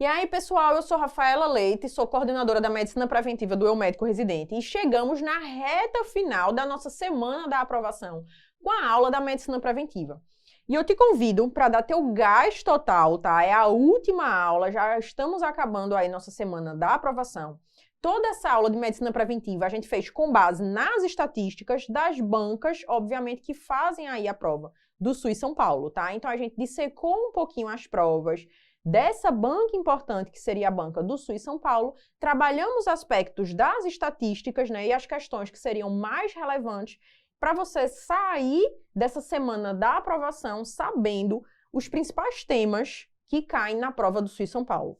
E aí, pessoal, eu sou Rafaela Leite, sou coordenadora da Medicina Preventiva do Eu Médico Residente e chegamos na reta final da nossa semana da aprovação com a aula da Medicina Preventiva. E eu te convido para dar teu gás total, tá? É a última aula, já estamos acabando aí nossa semana da aprovação. Toda essa aula de Medicina Preventiva a gente fez com base nas estatísticas das bancas, obviamente, que fazem aí a prova do SUS São Paulo, tá? Então a gente dissecou um pouquinho as provas dessa banca importante, que seria a banca do SUS São Paulo, trabalhamos aspectos das estatísticas, né, e as questões que seriam mais relevantes para você sair dessa semana da aprovação sabendo os principais temas que caem na prova do SUS São Paulo.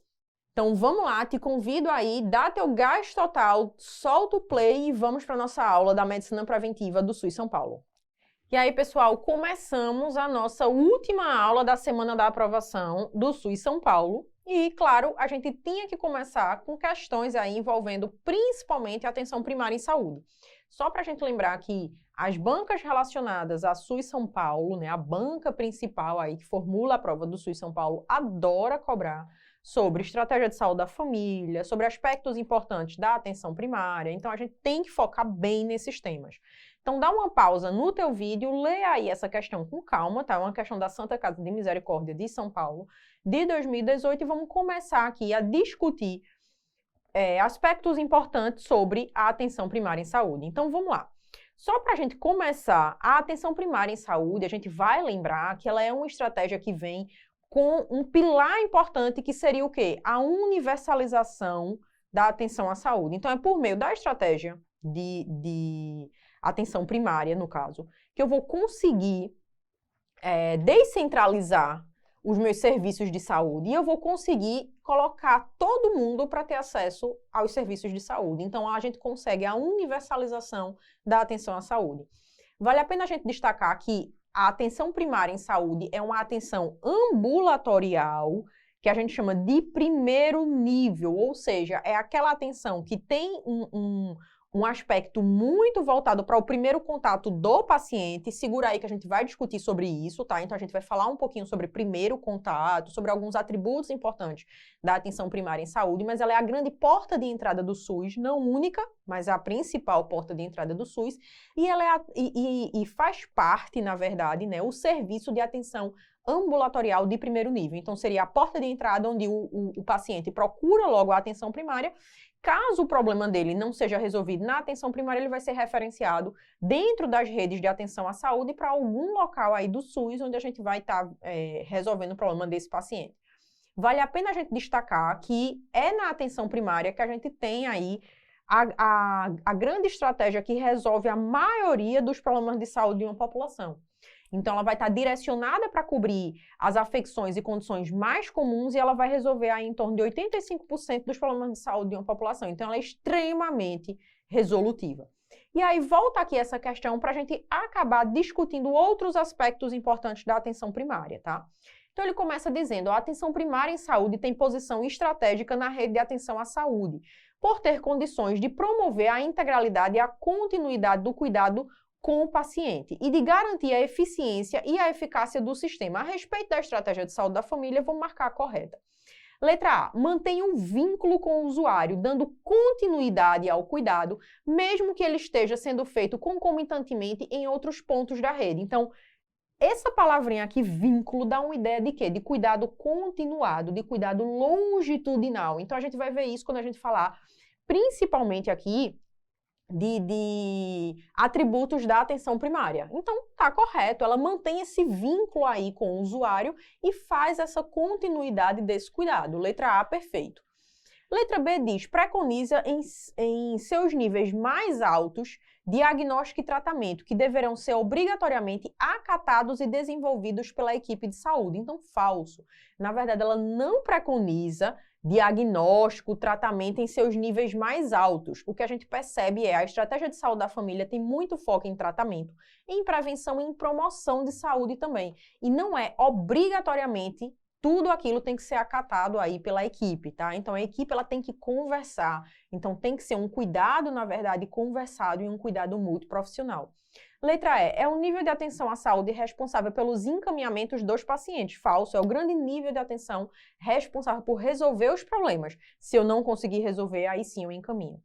Então vamos lá, te convido aí, dá teu gás total, solta o play e vamos para a nossa aula da Medicina Preventiva do SUS São Paulo. E aí, pessoal, começamos a nossa última aula da semana da aprovação do SUS São Paulo. E, claro, a gente tinha que começar com questões aí envolvendo principalmente a atenção primária em saúde. Só para a gente lembrar que as bancas relacionadas a SUS São Paulo, né, a banca principal aí que formula a prova do SUS São Paulo, adora cobrar sobre estratégia de saúde da família, sobre aspectos importantes da atenção primária. Então, a gente tem que focar bem nesses temas. Então, dá uma pausa no teu vídeo, lê aí essa questão com calma, tá? É uma questão da Santa Casa de Misericórdia de São Paulo, de 2018, e vamos começar aqui a discutir aspectos importantes sobre a atenção primária em saúde. Então, vamos lá. Só para a gente começar, a atenção primária em saúde, a gente vai lembrar que ela é uma estratégia que vem com um pilar importante que seria o quê? A universalização da atenção à saúde. Então, é por meio da estratégia de atenção primária, no caso, que eu vou conseguir descentralizar os meus serviços de saúde e eu vou conseguir colocar todo mundo para ter acesso aos serviços de saúde. Então, a gente consegue a universalização da atenção à saúde. Vale a pena a gente destacar que a atenção primária em saúde é uma atenção ambulatorial, que a gente chama de primeiro nível, ou seja, é aquela atenção que tem um aspecto muito voltado para o primeiro contato do paciente. Segura aí que a gente vai discutir sobre isso, tá? Então, a gente vai falar um pouquinho sobre primeiro contato, sobre alguns atributos importantes da atenção primária em saúde, mas ela é a grande porta de entrada do SUS, não única, mas a principal porta de entrada do SUS, e ela faz parte, na verdade, né, o serviço de atenção ambulatorial de primeiro nível. Então, seria a porta de entrada onde o paciente procura logo a atenção primária. Caso o problema dele não seja resolvido na atenção primária, ele vai ser referenciado dentro das redes de atenção à saúde para algum local aí do SUS, onde a gente vai estar resolvendo o problema desse paciente. Vale a pena a gente destacar que é na atenção primária que a gente tem aí a grande estratégia que resolve a maioria dos problemas de saúde de uma população. Então, ela vai estar direcionada para cobrir as afecções e condições mais comuns e ela vai resolver aí em torno de 85% dos problemas de saúde de uma população. Então, ela é extremamente resolutiva. E aí, volta aqui essa questão para a gente acabar discutindo outros aspectos importantes da atenção primária, tá? Então, ele começa dizendo, a atenção primária em saúde tem posição estratégica na rede de atenção à saúde, por ter condições de promover a integralidade e a continuidade do cuidado com o paciente e de garantir a eficiência e a eficácia do sistema. A respeito da estratégia de saúde da família, vou marcar a correta. Letra A, mantenha um vínculo com o usuário, dando continuidade ao cuidado, mesmo que ele esteja sendo feito concomitantemente em outros pontos da rede. Então, essa palavrinha aqui, vínculo, dá uma ideia de quê? De cuidado continuado, de cuidado longitudinal. Então, a gente vai ver isso quando a gente falar, principalmente aqui, de atributos da atenção primária. Então, tá correto, ela mantém esse vínculo aí com o usuário e faz essa continuidade desse cuidado. Letra A, perfeito. Letra B diz, preconiza em seus níveis mais altos diagnóstico e tratamento, que deverão ser obrigatoriamente acatados e desenvolvidos pela equipe de saúde. Então, falso. Na verdade, ela não preconiza diagnóstico, tratamento em seus níveis mais altos. O que a gente percebe é a estratégia de saúde da família tem muito foco em tratamento, em prevenção e em promoção de saúde também. E não é obrigatoriamente tudo aquilo tem que ser acatado aí pela equipe, tá? Então, a equipe ela tem que conversar. Então, tem que ser um cuidado, na verdade, conversado e um cuidado multiprofissional. Letra E, é o nível de atenção à saúde responsável pelos encaminhamentos dos pacientes. Falso, é o grande nível de atenção responsável por resolver os problemas. Se eu não conseguir resolver, aí sim eu encaminho.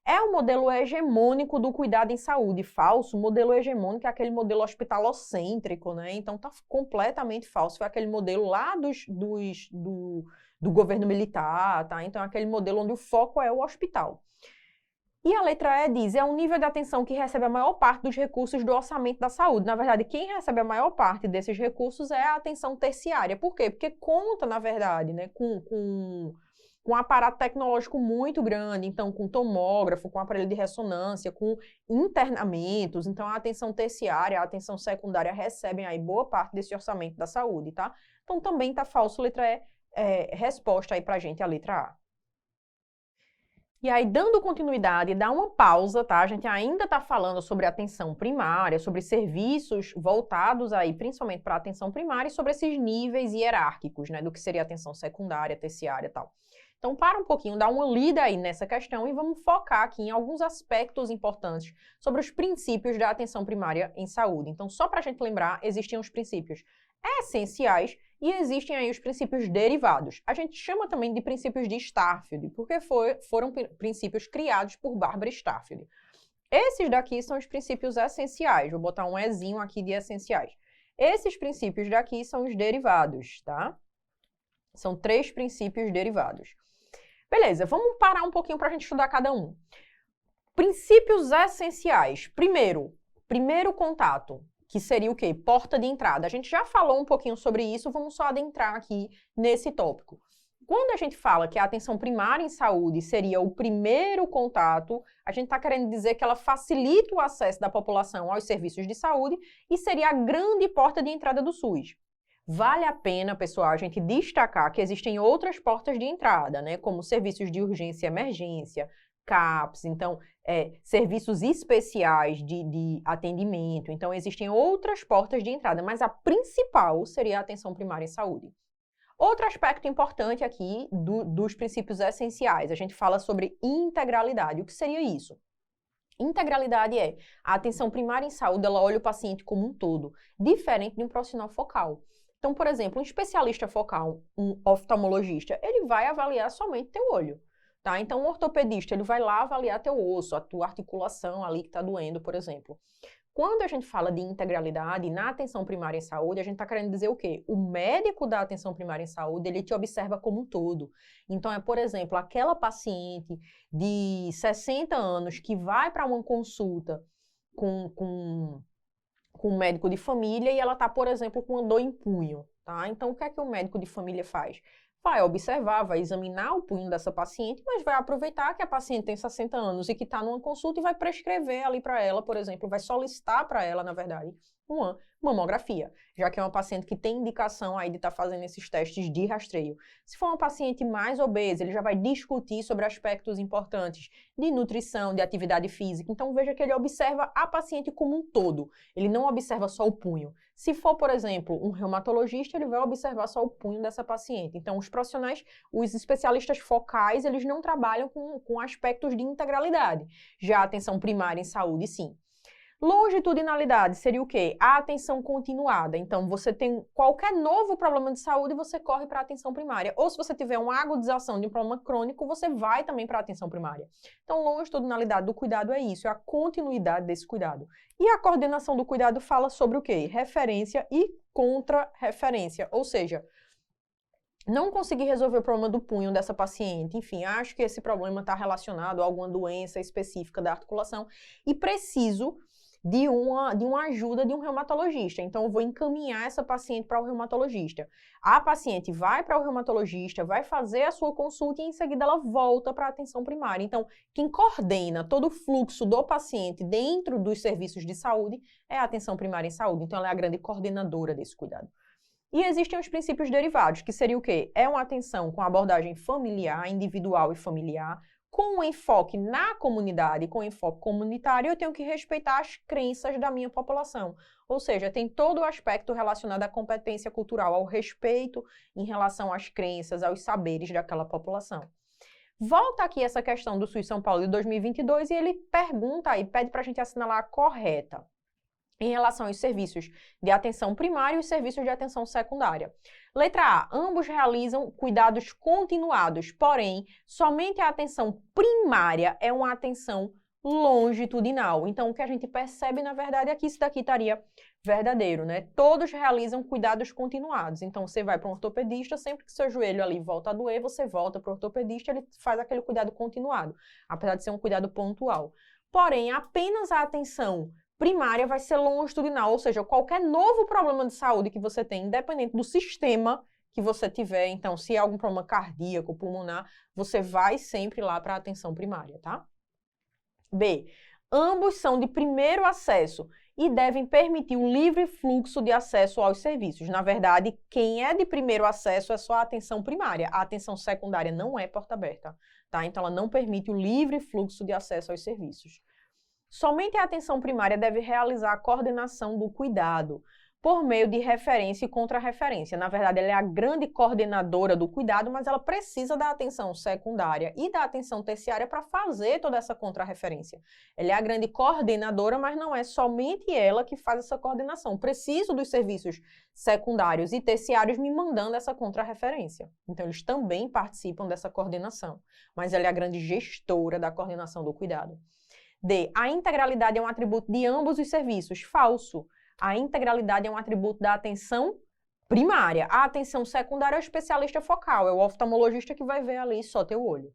É o modelo hegemônico do cuidado em saúde. Falso, modelo hegemônico é aquele modelo hospitalocêntrico, né? Então tá completamente falso. Foi aquele modelo lá do governo militar, tá? Então é aquele modelo onde o foco é o hospital. E a letra E diz, é um nível de atenção que recebe a maior parte dos recursos do orçamento da saúde. Na verdade, quem recebe a maior parte desses recursos é a atenção terciária. Por quê? Porque conta, na verdade, né, com um aparato tecnológico muito grande, então com tomógrafo, com aparelho de ressonância, com internamentos. Então, a atenção terciária, a atenção secundária recebem aí boa parte desse orçamento da saúde, tá? Então, também tá falso, letra E, resposta aí pra gente, a letra A. E aí, dando continuidade, dá uma pausa, tá? A gente ainda está falando sobre atenção primária, sobre serviços voltados aí principalmente para a atenção primária e sobre esses níveis hierárquicos, né? Do que seria atenção secundária, terciária e tal. Então, para um pouquinho, dá uma lida aí nessa questão e vamos focar aqui em alguns aspectos importantes sobre os princípios da atenção primária em saúde. Então, só para a gente lembrar, existem os princípios essenciais e existem aí os princípios derivados. A gente chama também de princípios de Starfield, porque foram princípios criados por Barbara Starfield. Esses daqui são os princípios essenciais. Vou botar um Ezinho aqui de essenciais. Esses princípios daqui são os derivados, tá? São 3 princípios derivados. Beleza, vamos parar um pouquinho para a gente estudar cada um. Princípios essenciais. Primeiro contato, que seria o quê? Porta de entrada. A gente já falou um pouquinho sobre isso, vamos só adentrar aqui nesse tópico. Quando a gente fala que a atenção primária em saúde seria o primeiro contato, a gente está querendo dizer que ela facilita o acesso da população aos serviços de saúde e seria a grande porta de entrada do SUS. Vale a pena, pessoal, a gente destacar que existem outras portas de entrada, né? Como serviços de urgência e emergência, CAPS, então, serviços especiais de atendimento. Então, existem outras portas de entrada, mas a principal seria a atenção primária em saúde. Outro aspecto importante aqui dos princípios essenciais, a gente fala sobre integralidade. O que seria isso? Integralidade é a atenção primária em saúde, ela olha o paciente como um todo, diferente de um profissional focal. Então, por exemplo, um especialista focal, um oftalmologista, ele vai avaliar somente teu olho. Tá? Então, um ortopedista, ele vai lá avaliar teu osso, a tua articulação ali que está doendo, por exemplo. Quando a gente fala de integralidade na atenção primária em saúde, a gente está querendo dizer o quê? O médico da atenção primária em saúde, ele te observa como um todo. Então, por exemplo, aquela paciente de 60 anos que vai para uma consulta com um médico de família e ela está, por exemplo, com uma dor em punho, tá? Então, o que é que o médico de família faz? Vai observar, vai examinar o punho dessa paciente, mas vai aproveitar que a paciente tem 60 anos e que está numa consulta e vai prescrever ali para ela, por exemplo, vai solicitar para ela, na verdade, uma mamografia, já que é uma paciente que tem indicação aí de estar fazendo esses testes de rastreio. Se for uma paciente mais obesa, ele já vai discutir sobre aspectos importantes de nutrição, de atividade física. Então, veja que ele observa a paciente como um todo. Ele não observa só o punho. Se for, por exemplo, um reumatologista, ele vai observar só o punho dessa paciente. Então, os profissionais, os especialistas focais, eles não trabalham com aspectos de integralidade. Já a atenção primária em saúde, sim. Longitudinalidade seria o quê? A atenção continuada. Então, você tem qualquer novo problema de saúde, você corre para a atenção primária. Ou se você tiver uma agudização de um problema crônico, você vai também para a atenção primária. Então, longitudinalidade do cuidado é isso, é a continuidade desse cuidado. E a coordenação do cuidado fala sobre o quê? Referência e contra-referência. Ou seja, não consegui resolver o problema do punho dessa paciente, enfim, acho que esse problema está relacionado a alguma doença específica da articulação e preciso de uma ajuda de um reumatologista. Então, eu vou encaminhar essa paciente para o reumatologista. A paciente vai para o reumatologista, vai fazer a sua consulta e, em seguida, ela volta para a atenção primária. Então, quem coordena todo o fluxo do paciente dentro dos serviços de saúde é a atenção primária em saúde. Então, ela é a grande coordenadora desse cuidado. E existem os princípios derivados, que seria o quê? É uma atenção com abordagem familiar, individual e familiar, com um enfoque na comunidade, com um enfoque comunitário, eu tenho que respeitar as crenças da minha população. Ou seja, tem todo o aspecto relacionado à competência cultural, ao respeito em relação às crenças, aos saberes daquela população. Volta aqui essa questão do SUS São Paulo de 2022 e ele pergunta aí, pede para a gente assinalar a correta. em relação aos serviços de atenção primária e os serviços de atenção secundária. Letra A, ambos realizam cuidados continuados, porém, somente a atenção primária é uma atenção longitudinal. Então, o que a gente percebe, na verdade, é que isso daqui estaria verdadeiro, né? Todos realizam cuidados continuados. Então, você vai para um ortopedista, sempre que seu joelho ali volta a doer, você volta para o ortopedista, ele faz aquele cuidado continuado, apesar de ser um cuidado pontual. Porém, apenas a atenção primária vai ser longitudinal, ou seja, qualquer novo problema de saúde que você tem, independente do sistema que você tiver, então, se é algum problema cardíaco, pulmonar, você vai sempre lá para a atenção primária, tá? B. Ambos são de primeiro acesso e devem permitir o livre fluxo de acesso aos serviços. Na verdade, quem é de primeiro acesso é só a atenção primária. A atenção secundária não é porta aberta, tá? Então, ela não permite o livre fluxo de acesso aos serviços. Somente a atenção primária deve realizar a coordenação do cuidado por meio de referência e contra-referência. Na verdade, ela é a grande coordenadora do cuidado, mas ela precisa da atenção secundária e da atenção terciária para fazer toda essa contra-referência. Ela é a grande coordenadora, mas não é somente ela que faz essa coordenação. Preciso dos serviços secundários e terciários me mandando essa contra-referência. Então, eles também participam dessa coordenação, mas ela é a grande gestora da coordenação do cuidado. D. A integralidade é um atributo de ambos os serviços. Falso. A integralidade é um atributo da atenção primária. A atenção secundária é o especialista focal, é o oftalmologista que vai ver ali só teu olho.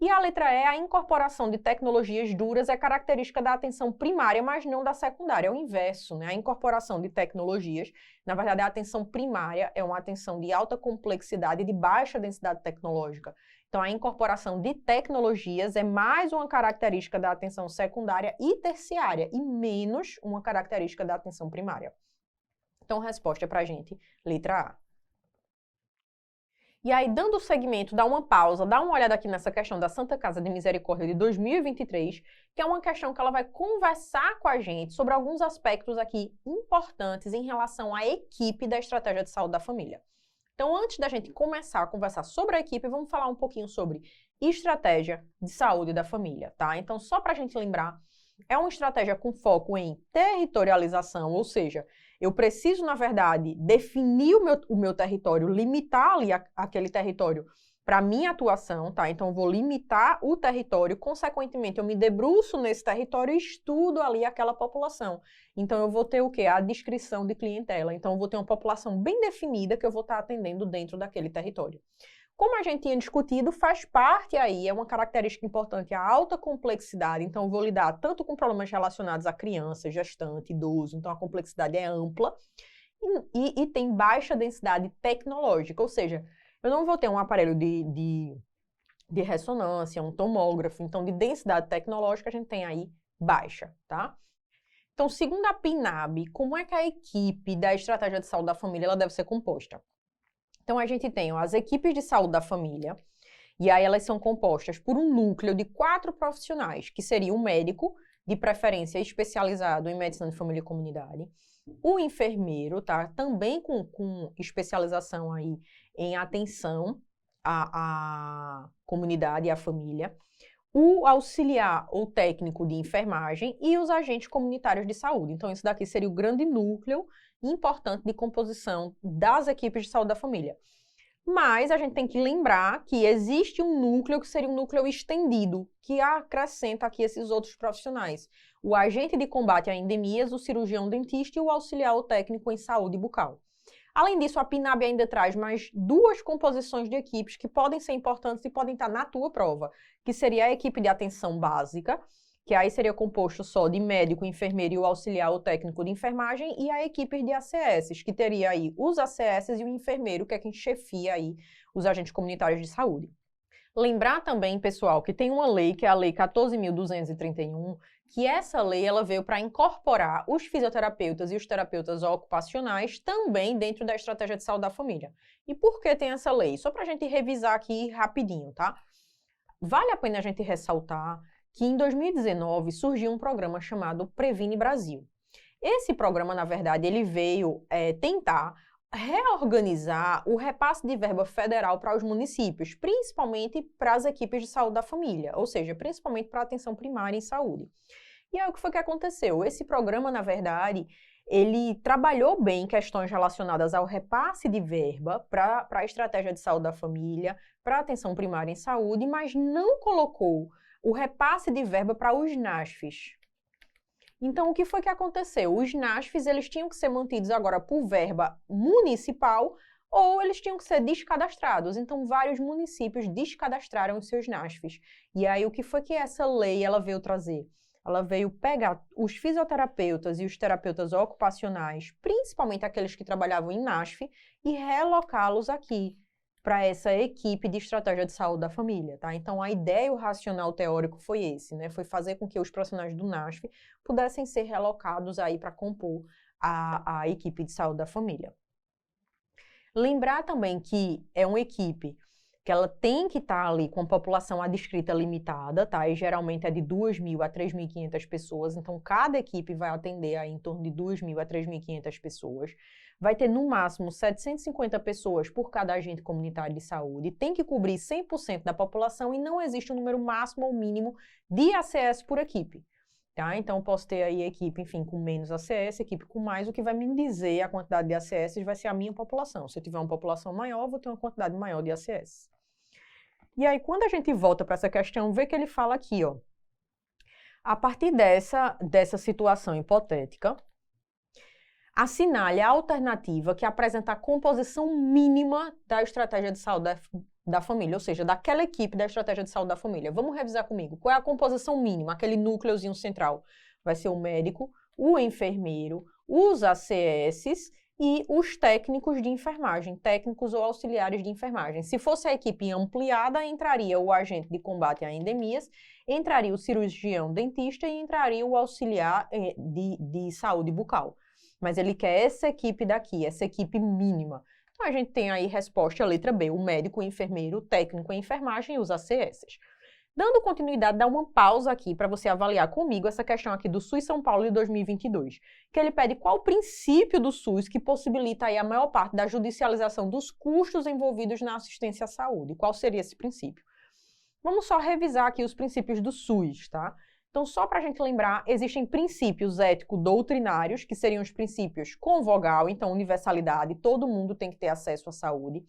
E a letra E, a incorporação de tecnologias duras é característica da atenção primária, mas não da secundária. É o inverso, né? A incorporação de tecnologias, na verdade, a atenção primária é uma atenção de alta complexidade e de baixa densidade tecnológica. Então, a incorporação de tecnologias é mais uma característica da atenção secundária e terciária e menos uma característica da atenção primária. Então, resposta para a gente, letra A. E aí, dando seguimento, dá uma pausa, dá uma olhada aqui nessa questão da Santa Casa de Misericórdia de 2023, que é uma questão que ela vai conversar com a gente sobre alguns aspectos aqui importantes em relação à equipe da estratégia de saúde da família. Então, antes da gente começar a conversar sobre a equipe, vamos falar um pouquinho sobre estratégia de saúde da família, tá? Então, só para a gente lembrar, é uma estratégia com foco em territorialização, ou seja, eu preciso, na verdade, definir o meu território, limitar ali aquele território para minha atuação, tá? Então, eu vou limitar o território, consequentemente, eu me debruço nesse território e estudo ali aquela população. Então, eu vou ter o quê? A descrição de clientela. Então, eu vou ter uma população bem definida que eu vou estar atendendo dentro daquele território. Como a gente tinha discutido, faz parte aí, é uma característica importante, a alta complexidade. Então, eu vou lidar tanto com problemas relacionados a criança, gestante, idoso. Então, a complexidade é ampla e tem baixa densidade tecnológica, ou seja, eu não vou ter um aparelho de ressonância, um tomógrafo. Então, de densidade tecnológica, a gente tem aí baixa, tá? Então, segundo a PNAB, como é que a equipe da estratégia de saúde da família ela deve ser composta? Então, a gente tem as equipes de saúde da família, e aí elas são compostas por um núcleo de 4 profissionais, que seria um médico, de preferência especializado em medicina de família e comunidade, o enfermeiro, tá? Também com especialização aí em atenção à comunidade e à família, o auxiliar ou técnico de enfermagem e os agentes comunitários de saúde. Então, isso daqui seria o grande núcleo importante de composição das equipes de saúde da família. Mas a gente tem que lembrar que existe um núcleo que seria um núcleo estendido, que acrescenta aqui esses outros profissionais. O agente de combate a endemias, o cirurgião dentista e o auxiliar ou técnico em saúde bucal. Além disso, a PNAB ainda traz mais 2 composições de equipes que podem ser importantes e podem estar na tua prova, que seria a equipe de atenção básica, que aí seria composto só de médico, enfermeiro e o auxiliar ou técnico de enfermagem, e a equipe de ACS, que teria aí os ACS e o enfermeiro, que é quem chefia aí os agentes comunitários de saúde. Lembrar também, pessoal, que tem uma lei, que é a Lei 14.231, que essa lei ela veio para incorporar os fisioterapeutas e os terapeutas ocupacionais também dentro da estratégia de saúde da família. E por que tem essa lei? Só para a gente revisar aqui rapidinho, tá? Vale a pena a gente ressaltar que em 2019 surgiu um programa chamado Previne Brasil. Esse programa, na verdade, ele veio tentar reorganizar o repasse de verba federal para os municípios, principalmente para as equipes de saúde da família, ou seja, principalmente para a atenção primária em saúde. E aí, o que foi que aconteceu? Esse programa, na verdade, ele trabalhou bem questões relacionadas ao repasse de verba para a estratégia de saúde da família, para a atenção primária em saúde, mas não colocou o repasse de verba para os NASFs. Então, o que foi que aconteceu? Os NASFs, eles tinham que ser mantidos agora por verba municipal ou eles tinham que ser descadastrados. Então, vários municípios descadastraram os seus NASFs. E aí, o que foi que essa lei ela veio trazer? Ela veio pegar os fisioterapeutas e os terapeutas ocupacionais, principalmente aqueles que trabalhavam em NASF, e relocá-los aqui para essa equipe de estratégia de saúde da família, tá? Então, a ideia e o racional teórico foi esse, né? Foi fazer com que os profissionais do NASF pudessem ser relocados aí para compor a equipe de saúde da família. Lembrar também que é uma equipe que ela tem que estar ali com a população adscrita limitada, tá? E geralmente é de 2.000 a 3.500 pessoas, então cada equipe vai atender aí em torno de 2.000 a 3.500 pessoas. Vai ter no máximo 750 pessoas por cada agente comunitário de saúde, tem que cobrir 100% da população e não existe um número máximo ou mínimo de ACS por equipe. Tá? Então, eu posso ter aí equipe, enfim, com menos ACS, equipe com mais, o que vai me dizer a quantidade de ACS vai ser a minha população. Se eu tiver uma população maior, eu vou ter uma quantidade maior de ACS. E aí, quando a gente volta para essa questão, vê que ele fala aqui, ó. A partir dessa situação hipotética, assinale a alternativa que apresenta a composição mínima da estratégia de saúde da família, ou seja, daquela equipe da estratégia de saúde da família. Vamos revisar comigo. Qual é a composição mínima? Aquele núcleozinho central. Vai ser o médico, o enfermeiro, os ACS e os técnicos de enfermagem, técnicos ou auxiliares de enfermagem. Se fosse a equipe ampliada, entraria o agente de combate a endemias, entraria o cirurgião dentista e entraria o auxiliar de saúde bucal. Mas ele quer essa equipe daqui, essa equipe mínima. Então, a gente tem aí resposta, a letra B, o médico, o enfermeiro, o técnico em enfermagem e os ACS. Dando continuidade, dá uma pausa aqui para você avaliar comigo essa questão aqui do SUS São Paulo de 2022, que ele pede qual o princípio do SUS que possibilita aí a maior parte da judicialização dos custos envolvidos na assistência à saúde. Qual seria esse princípio? Vamos só revisar aqui os princípios do SUS, tá? Então, só para a gente lembrar, existem princípios ético-doutrinários, que seriam os princípios com vogal, então universalidade, todo mundo tem que ter acesso à saúde.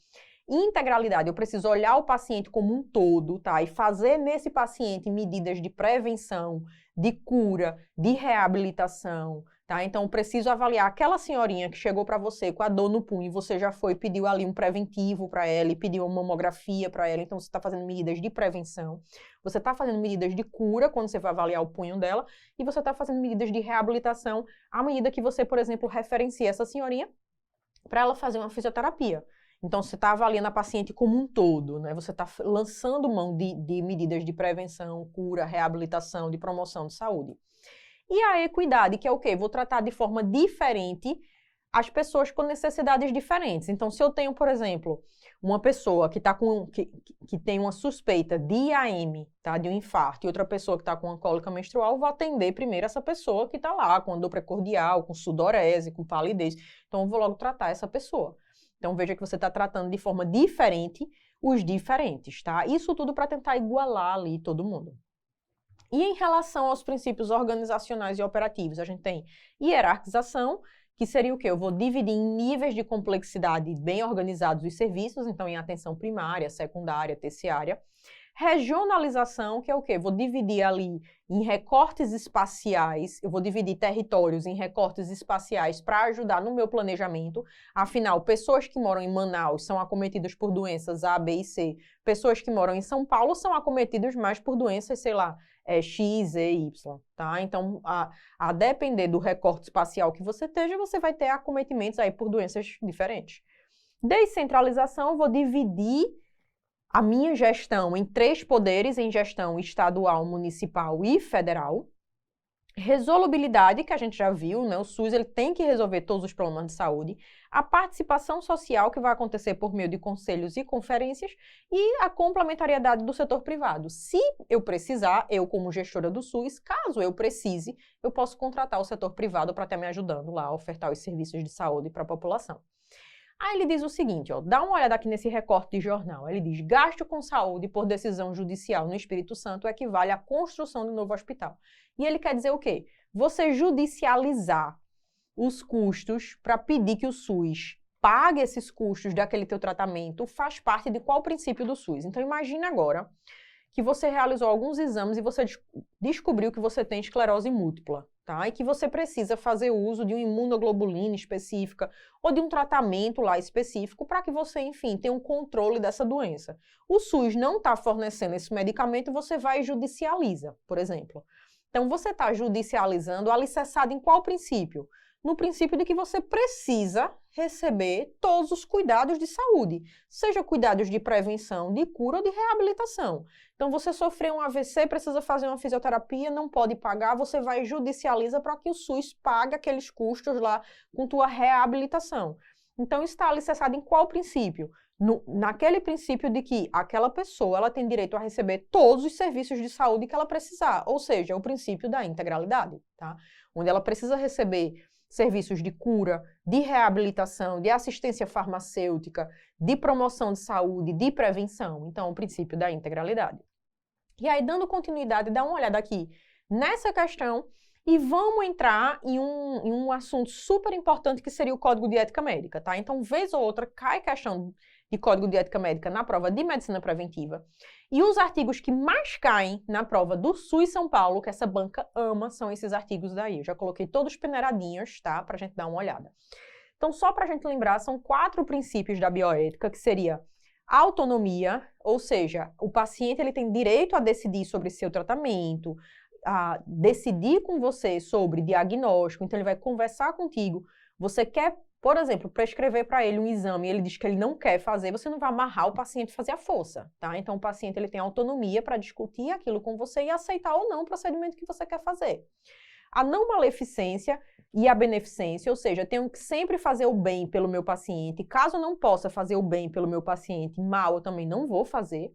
Integralidade, eu preciso olhar o paciente como um todo, tá? E fazer nesse paciente medidas de prevenção, de cura, de reabilitação, tá? Então, eu preciso avaliar aquela senhorinha que chegou para você com a dor no punho, e você já foi e pediu ali um preventivo para ela, e pediu uma mamografia para ela, então você está fazendo medidas de prevenção. Você está fazendo medidas de cura quando você vai avaliar o punho dela, e você está fazendo medidas de reabilitação à medida que você, por exemplo, referencia essa senhorinha para ela fazer uma fisioterapia. Então, você está avaliando a paciente como um todo, né? Você está lançando mão de medidas de prevenção, cura, reabilitação, de promoção de saúde. E a equidade, que é o quê? Vou tratar de forma diferente as pessoas com necessidades diferentes. Então, se eu tenho, por exemplo, uma pessoa que tem uma suspeita de IAM, tá? De um infarto, e outra pessoa que está com uma cólica menstrual, vou atender primeiro essa pessoa que está lá com dor precordial, com sudorese, com palidez. Então, eu vou logo tratar essa pessoa. Então, veja que você está tratando de forma diferente os diferentes, tá? Isso tudo para tentar igualar ali todo mundo. E em relação aos princípios organizacionais e operativos, a gente tem hierarquização, que seria o quê? Eu vou dividir em níveis de complexidade bem organizados os serviços, então em atenção primária, secundária, terciária. Regionalização, que é o quê? Vou dividir ali em recortes espaciais, eu vou dividir territórios em recortes espaciais para ajudar no meu planejamento. Afinal, pessoas que moram em Manaus são acometidas por doenças A, B e C. Pessoas que moram em São Paulo são acometidas mais por doenças, sei lá, X, E, Y, tá? Então, a depender do recorte espacial que você esteja, você vai ter acometimentos aí por doenças diferentes. Descentralização, eu vou dividir a minha gestão em 3 poderes, em gestão estadual, municipal e federal. Resolubilidade, que a gente já viu, né? O SUS ele tem que resolver todos os problemas de saúde. A participação social, que vai acontecer por meio de conselhos e conferências. E a complementariedade do setor privado. Se eu precisar, eu como gestora do SUS, caso eu precise, eu posso contratar o setor privado para estar me ajudando lá a ofertar os serviços de saúde para a população. Aí ele diz o seguinte, ó, dá uma olhada aqui nesse recorte de jornal. Ele diz, gasto com saúde por decisão judicial no Espírito Santo equivale à construção de um novo hospital. E ele quer dizer o quê? Você judicializar os custos para pedir que o SUS pague esses custos daquele teu tratamento faz parte de qual princípio do SUS? Então imagina agora que você realizou alguns exames e você descobriu que você tem esclerose múltipla, tá? E que você precisa fazer uso de uma imunoglobulina específica ou de um tratamento lá específico para que você, enfim, tenha um controle dessa doença. O SUS não está fornecendo esse medicamento, você vai e judicializa, por exemplo. Então, você está judicializando alicerçado em qual princípio? No princípio de que você precisa receber todos os cuidados de saúde, seja cuidados de prevenção, de cura ou de reabilitação. Então, você sofreu um AVC, precisa fazer uma fisioterapia, não pode pagar, você vai e judicializa para que o SUS pague aqueles custos lá com tua reabilitação. Então, está alicerçado em qual princípio? Naquele princípio de que aquela pessoa ela tem direito a receber todos os serviços de saúde que ela precisar, ou seja, o princípio da integralidade, tá? Onde ela precisa receber serviços de cura, de reabilitação, de assistência farmacêutica, de promoção de saúde, de prevenção. Então, o princípio da integralidade. E aí, dando continuidade, dá uma olhada aqui nessa questão e vamos entrar em um assunto super importante que seria o Código de Ética Médica, tá? Então, vez ou outra, cai questão de Código de Ética Médica na prova de Medicina Preventiva. E os artigos que mais caem na prova do SUS São Paulo, que essa banca ama, são esses artigos daí. Eu já coloquei todos peneiradinhos, tá? Pra gente dar uma olhada. Então, só pra gente lembrar, são 4 princípios da bioética, que seria a autonomia, ou seja, o paciente ele tem direito a decidir sobre seu tratamento, a decidir com você sobre diagnóstico, então ele vai conversar contigo. Você quer, por exemplo, prescrever para ele um exame e ele diz que ele não quer fazer, você não vai amarrar o paciente a fazer a força, tá? Então, o paciente ele tem autonomia para discutir aquilo com você e aceitar ou não o procedimento que você quer fazer. A não maleficência e a beneficência, ou seja, eu tenho que sempre fazer o bem pelo meu paciente. Caso eu não possa fazer o bem pelo meu paciente, mal eu também não vou fazer.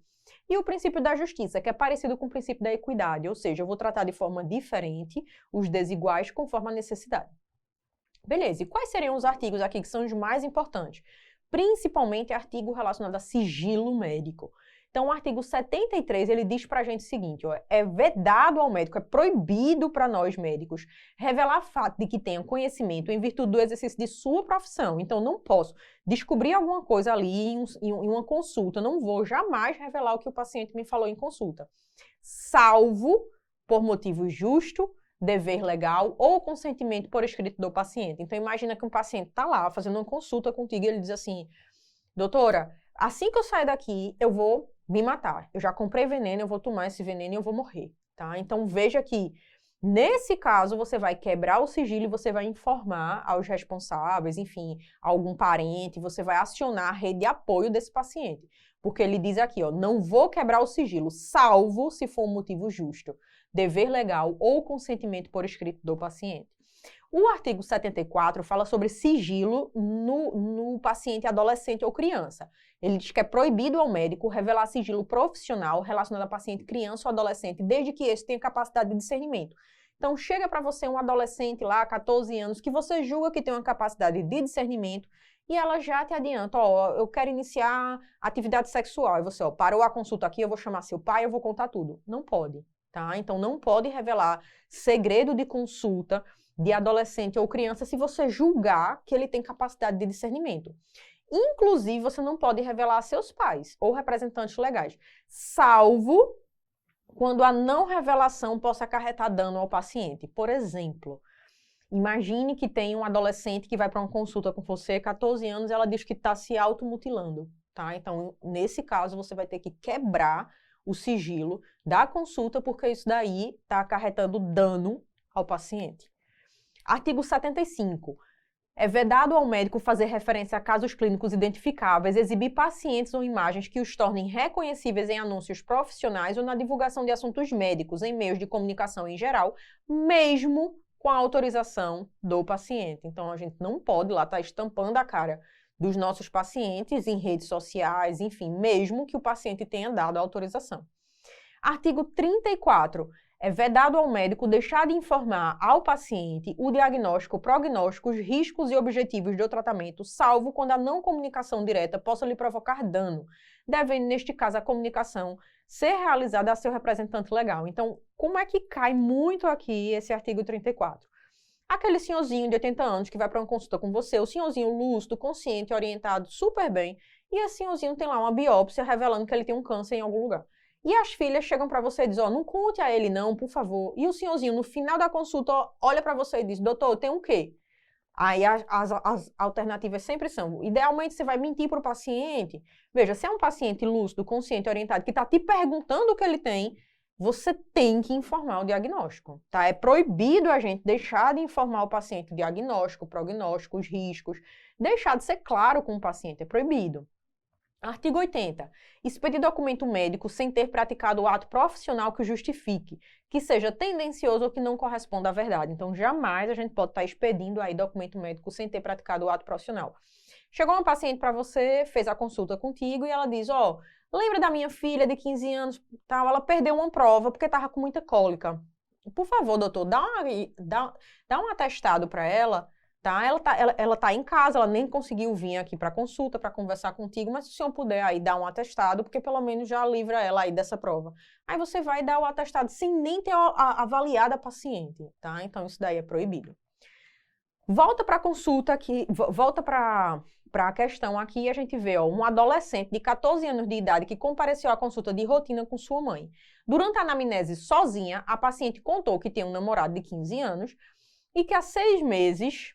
E o princípio da justiça, que é parecido com o princípio da equidade, ou seja, eu vou tratar de forma diferente os desiguais conforme a necessidade. Beleza, e quais seriam os artigos aqui que são os mais importantes? Principalmente artigo relacionado a sigilo médico. Então, o artigo 73, ele diz pra gente o seguinte, ó, é vedado ao médico, é proibido para nós médicos revelar fato de que tenham conhecimento em virtude do exercício de sua profissão. Então, não posso descobrir alguma coisa ali em uma consulta, não vou jamais revelar o que o paciente me falou em consulta, salvo por motivo justo, dever legal ou consentimento por escrito do paciente. Então, imagina que um paciente está lá fazendo uma consulta contigo e ele diz assim, doutora, assim que eu sair daqui, eu vou me matar. Eu já comprei veneno, eu vou tomar esse veneno e eu vou morrer, tá? Então, veja que, nesse caso, você vai quebrar o sigilo e você vai informar aos responsáveis, enfim, algum parente, você vai acionar a rede de apoio desse paciente. Porque ele diz aqui, ó, não vou quebrar o sigilo, salvo se for um motivo justo, dever legal ou consentimento por escrito do paciente. O artigo 74 fala sobre sigilo no paciente adolescente ou criança. Ele diz que é proibido ao médico revelar sigilo profissional relacionado a paciente criança ou adolescente, desde que esse tenha capacidade de discernimento. Então, chega para você um adolescente lá, 14 anos, que você julga que tem uma capacidade de discernimento, e ela já te adianta, ó, eu quero iniciar atividade sexual. E você, ó, parou a consulta aqui, eu vou chamar seu pai, eu vou contar tudo. Não pode, tá? Então, não pode revelar segredo de consulta de adolescente ou criança se você julgar que ele tem capacidade de discernimento. Inclusive, você não pode revelar a seus pais ou representantes legais, salvo quando a não revelação possa acarretar dano ao paciente. Por exemplo, imagine que tem um adolescente que vai para uma consulta com você, 14 anos, e ela diz que está se automutilando, tá? Então, nesse caso, você vai ter que quebrar o sigilo da consulta, porque isso daí está acarretando dano ao paciente. Artigo 75. É vedado ao médico fazer referência a casos clínicos identificáveis, exibir pacientes ou imagens que os tornem reconhecíveis em anúncios profissionais ou na divulgação de assuntos médicos em meios de comunicação em geral, mesmo com a autorização do paciente. Então, a gente não pode lá estar estampando a cara dos nossos pacientes em redes sociais, enfim, mesmo que o paciente tenha dado a autorização. Artigo 34. É vedado ao médico deixar de informar ao paciente o diagnóstico, o prognóstico, os riscos e objetivos do tratamento, salvo quando a não comunicação direta possa lhe provocar dano, devendo, neste caso, a comunicação ser realizada a seu representante legal. Então, como é que cai muito aqui esse artigo 34? Aquele senhorzinho de 80 anos que vai para uma consulta com você, o senhorzinho lúcido, consciente, orientado super bem, e esse senhorzinho tem lá uma biópsia revelando que ele tem um câncer em algum lugar. E as filhas chegam para você e dizem, ó, não conte a ele não, por favor. E o senhorzinho, no final da consulta, ó, olha para você e diz, doutor, tem um quê? Aí as alternativas sempre são, idealmente você vai mentir para o paciente. Veja, se é um paciente lúcido, consciente, orientado, que está te perguntando o que ele tem, você tem que informar o diagnóstico, tá? É proibido a gente deixar de informar o paciente o diagnóstico, o prognóstico, os riscos, deixar de ser claro com o paciente, é proibido. Artigo 80. Expedir documento médico sem ter praticado o ato profissional que o justifique, que seja tendencioso ou que não corresponda à verdade. Então, jamais a gente pode estar expedindo aí documento médico sem ter praticado o ato profissional. Chegou uma paciente para você, fez a consulta contigo e ela diz, ó, lembra da minha filha de 15 anos, tal, ela perdeu uma prova porque estava com muita cólica. Por favor, doutor, dá um atestado para ela. Tá? Ela tá em casa, ela nem conseguiu vir aqui para consulta, para conversar contigo, mas se o senhor puder aí dar um atestado, porque pelo menos já livra ela aí dessa prova. Aí você vai dar o atestado sem nem ter avaliado a paciente, tá? Então isso daí é proibido. Volta para a consulta aqui, volta para a questão aqui, a gente vê, ó, um adolescente de 14 anos de idade que compareceu à consulta de rotina com sua mãe. Durante a anamnese sozinha, a paciente contou que tem um namorado de 15 anos e que há 6 meses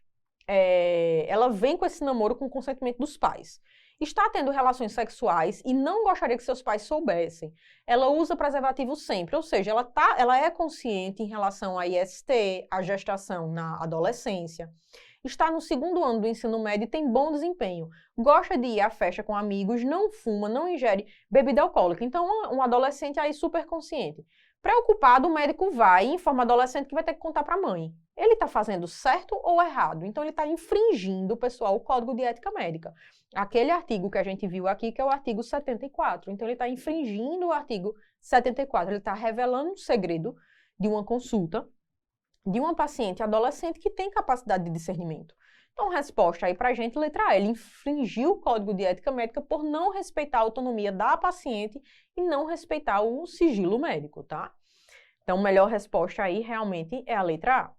ela vem com esse namoro com o consentimento dos pais. Está tendo relações sexuais e não gostaria que seus pais soubessem. Ela usa preservativo sempre, ou seja, ela é consciente em relação à IST, à gestação na adolescência. Está no 2º ano do ensino médio e tem bom desempenho. Gosta de ir à festa com amigos, não fuma, não ingere bebida alcoólica. Então, um adolescente aí super consciente. Preocupado, o médico vai e informa o adolescente que vai ter que contar para a mãe. Ele está fazendo certo ou errado? Então, ele está infringindo, pessoal, o Código de Ética Médica. Aquele artigo que a gente viu aqui, que é o artigo 74. Então, ele está infringindo o artigo 74. Ele está revelando um segredo de uma consulta de uma paciente adolescente que tem capacidade de discernimento. Então, resposta aí para a gente, letra A. Ele infringiu o Código de Ética Médica por não respeitar a autonomia da paciente e não respeitar o sigilo médico, tá? Então, melhor resposta aí realmente é a letra A.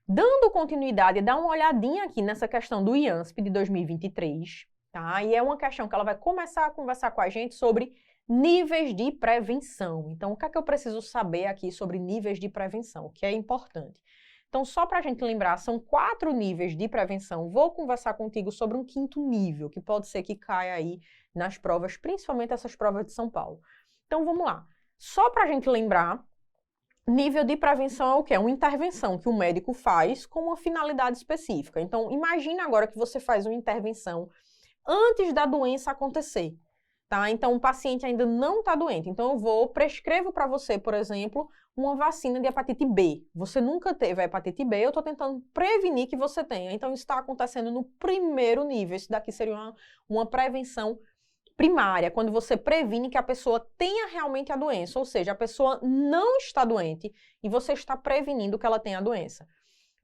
Dando continuidade, dá uma olhadinha aqui nessa questão do IANSP de 2023, tá? E é uma questão que ela vai começar a conversar com a gente sobre níveis de prevenção. Então, o que é que eu preciso saber aqui sobre níveis de prevenção, que é importante? Então, só para a gente lembrar, são 4 níveis de prevenção. Vou conversar contigo sobre um 5º nível, que pode ser que caia aí nas provas, principalmente essas provas de São Paulo. Então, vamos lá. Só para a gente lembrar, nível de prevenção é o quê? É uma intervenção que o médico faz com uma finalidade específica. Então, imagina agora que você faz uma intervenção antes da doença acontecer, tá? Então, o paciente ainda não está doente. Então, prescrevo para você, por exemplo, uma vacina de hepatite B. Você nunca teve a hepatite B, eu estou tentando prevenir que você tenha. Então, isso está acontecendo no 1º nível. Isso daqui seria uma prevenção primária, quando você previne que a pessoa tenha realmente a doença, ou seja, a pessoa não está doente e você está prevenindo que ela tenha a doença.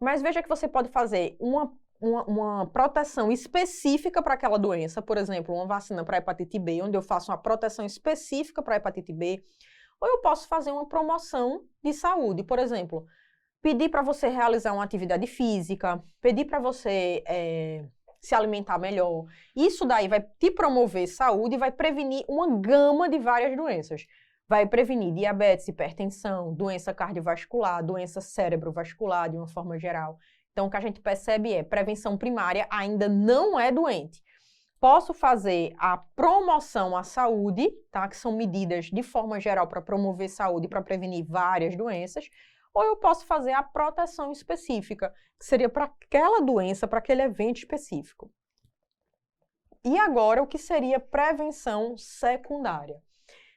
Mas veja que você pode fazer uma proteção específica para aquela doença, por exemplo, uma vacina para hepatite B, onde eu faço uma proteção específica para hepatite B, ou eu posso fazer uma promoção de saúde, por exemplo, pedir para você realizar uma atividade física, pedir para você se alimentar melhor. Isso daí vai te promover saúde e vai prevenir uma gama de várias doenças. Vai prevenir diabetes, hipertensão, doença cardiovascular, doença cerebrovascular de uma forma geral. Então, o que a gente percebe é prevenção primária ainda não é doente. Posso fazer a promoção à saúde, tá? Que são medidas de forma geral para promover saúde e para prevenir várias doenças, ou eu posso fazer a proteção específica, que seria para aquela doença, para aquele evento específico. E agora, o que seria prevenção secundária?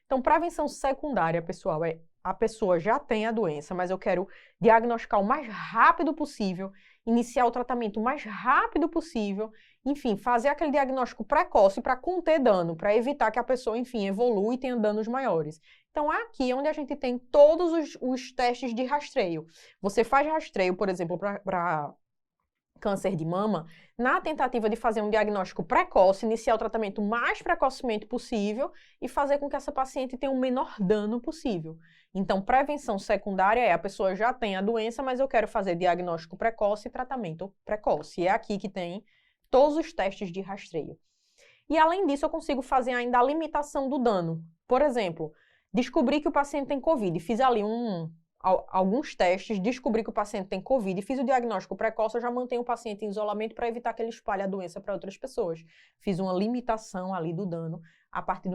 Então, prevenção secundária, pessoal, é a pessoa já tem a doença, mas eu quero diagnosticar o mais rápido possível, iniciar o tratamento o mais rápido possível enfim, fazer aquele diagnóstico precoce para conter dano, para evitar que a pessoa, enfim, evolua e tenha danos maiores. Então, aqui é onde a gente tem todos os testes de rastreio. Você faz rastreio, por exemplo, para câncer de mama, na tentativa de fazer um diagnóstico precoce, iniciar o tratamento o mais precocemente possível e fazer com que essa paciente tenha o menor dano possível. Então, prevenção secundária é a pessoa já tem a doença, mas eu quero fazer diagnóstico precoce e tratamento precoce. E é aqui que tem todos os testes de rastreio. E, além disso, eu consigo fazer ainda a limitação do dano. Por exemplo, descobri que o paciente tem COVID, fiz ali alguns testes, descobri que o paciente tem COVID, fiz o diagnóstico precoce, eu já mantenho o paciente em isolamento para evitar que ele espalhe a doença para outras pessoas. Fiz uma limitação ali do dano a partir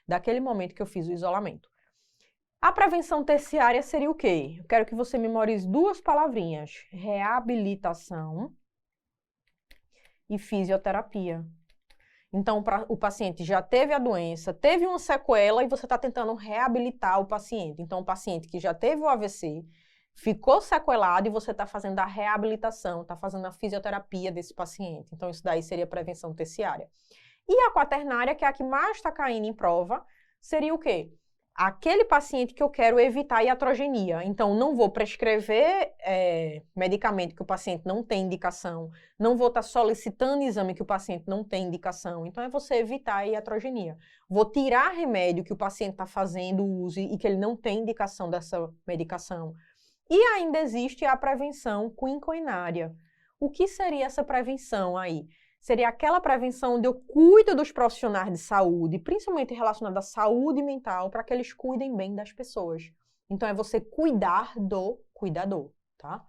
daquele momento que eu fiz o isolamento. A prevenção terciária seria o quê? Eu quero que você memorize duas palavrinhas: reabilitação e fisioterapia. Então, o paciente já teve a doença, teve uma sequela e você está tentando reabilitar o paciente. Então, o paciente que já teve o AVC, ficou sequelado e você está fazendo a reabilitação, está fazendo a fisioterapia desse paciente. Então, isso daí seria prevenção terciária. E a quaternária, que é a que mais está caindo em prova, seria o quê? Aquele paciente que eu quero evitar a iatrogenia. Então, não vou prescrever medicamento que o paciente não tem indicação, não vou estar solicitando exame que o paciente não tem indicação. Então, é você evitar a iatrogenia. Vou tirar remédio que o paciente está fazendo uso e que ele não tem indicação dessa medicação. E ainda existe a prevenção quinquenária. O que seria essa prevenção aí? Seria aquela prevenção onde eu cuido dos profissionais de saúde, principalmente relacionada à saúde mental, para que eles cuidem bem das pessoas. Então, é você cuidar do cuidador, tá?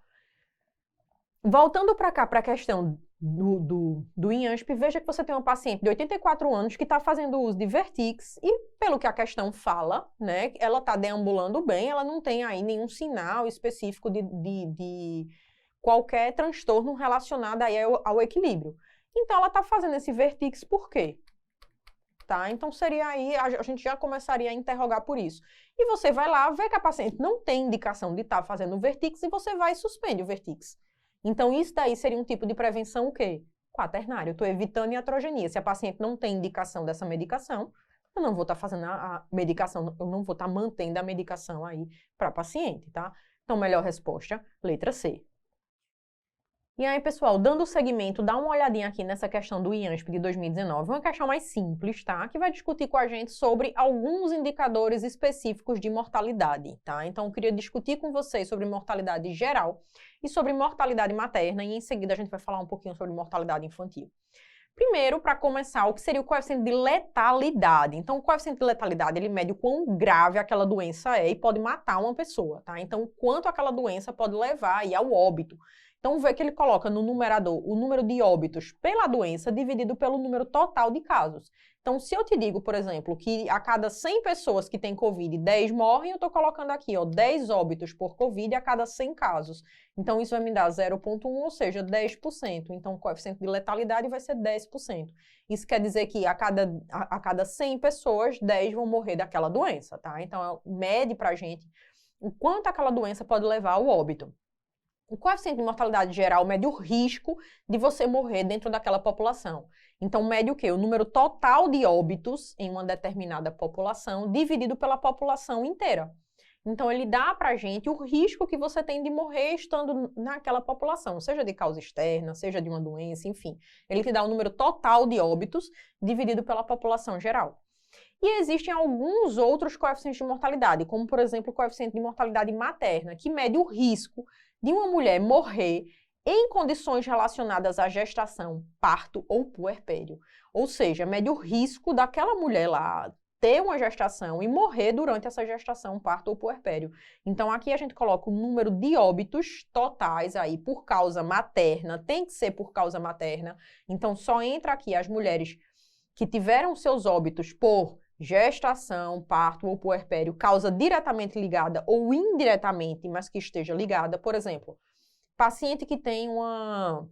Voltando para cá, para a questão do IANSP, veja que você tem uma paciente de 84 anos que está fazendo uso de Vertix e, pelo que a questão fala, né, ela está deambulando bem, ela não tem aí nenhum sinal específico de qualquer transtorno relacionado aí ao equilíbrio. Então, ela está fazendo esse Vertix por quê? Tá? Então, seria aí, a gente já começaria a interrogar por isso. E você vai lá, vê que a paciente não tem indicação de estar fazendo o Vertix e você vai e suspende o Vertix. Então, isso daí seria um tipo de prevenção o quê? Quaternária. Eu estou evitando iatrogenia. Se a paciente não tem indicação dessa medicação, eu não vou estar fazendo a medicação, eu não vou estar mantendo a medicação aí para a paciente, tá? Então, melhor resposta, letra C. E aí, pessoal, dando seguimento, dá uma olhadinha aqui nessa questão do IANSP de 2019, uma questão mais simples, tá? Que vai discutir com a gente sobre alguns indicadores específicos de mortalidade, tá? Então, eu queria discutir com vocês sobre mortalidade geral e sobre mortalidade materna, e em seguida a gente vai falar um pouquinho sobre mortalidade infantil. Primeiro, para começar, o que seria o coeficiente de letalidade? Então, o coeficiente de letalidade, ele mede o quão grave aquela doença é e pode matar uma pessoa, tá? Então, o quanto aquela doença pode levar aí ao óbito. Então, vê que ele coloca no numerador o número de óbitos pela doença dividido pelo número total de casos. Então, se eu te digo, por exemplo, que a cada 100 pessoas que têm Covid, 10 morrem, eu estou colocando aqui, ó, 10 óbitos por Covid a cada 100 casos. Então, isso vai me dar 0,1, ou seja, 10%. Então, o coeficiente de letalidade vai ser 10%. Isso quer dizer que a cada 100 pessoas, 10 vão morrer daquela doença, tá? Então, mede pra gente o quanto aquela doença pode levar ao óbito. O coeficiente de mortalidade geral mede o risco de você morrer dentro daquela população. Então, mede o quê? O número total de óbitos em uma determinada população dividido pela população inteira. Então, ele dá pra gente o risco que você tem de morrer estando naquela população, seja de causa externa, seja de uma doença, enfim. Ele te dá o número total de óbitos dividido pela população geral. E existem alguns outros coeficientes de mortalidade, como, por exemplo, o coeficiente de mortalidade materna, que mede o risco de uma mulher morrer em condições relacionadas à gestação, parto ou puerpério. Ou seja, mede o risco daquela mulher lá ter uma gestação e morrer durante essa gestação, parto ou puerpério. Então, aqui a gente coloca o número de óbitos totais aí por causa materna, tem que ser por causa materna. Então, só entra aqui as mulheres que tiveram seus óbitos por gestação, parto ou puerpério, causa diretamente ligada ou indiretamente, mas que esteja ligada. Por exemplo, paciente que tem uma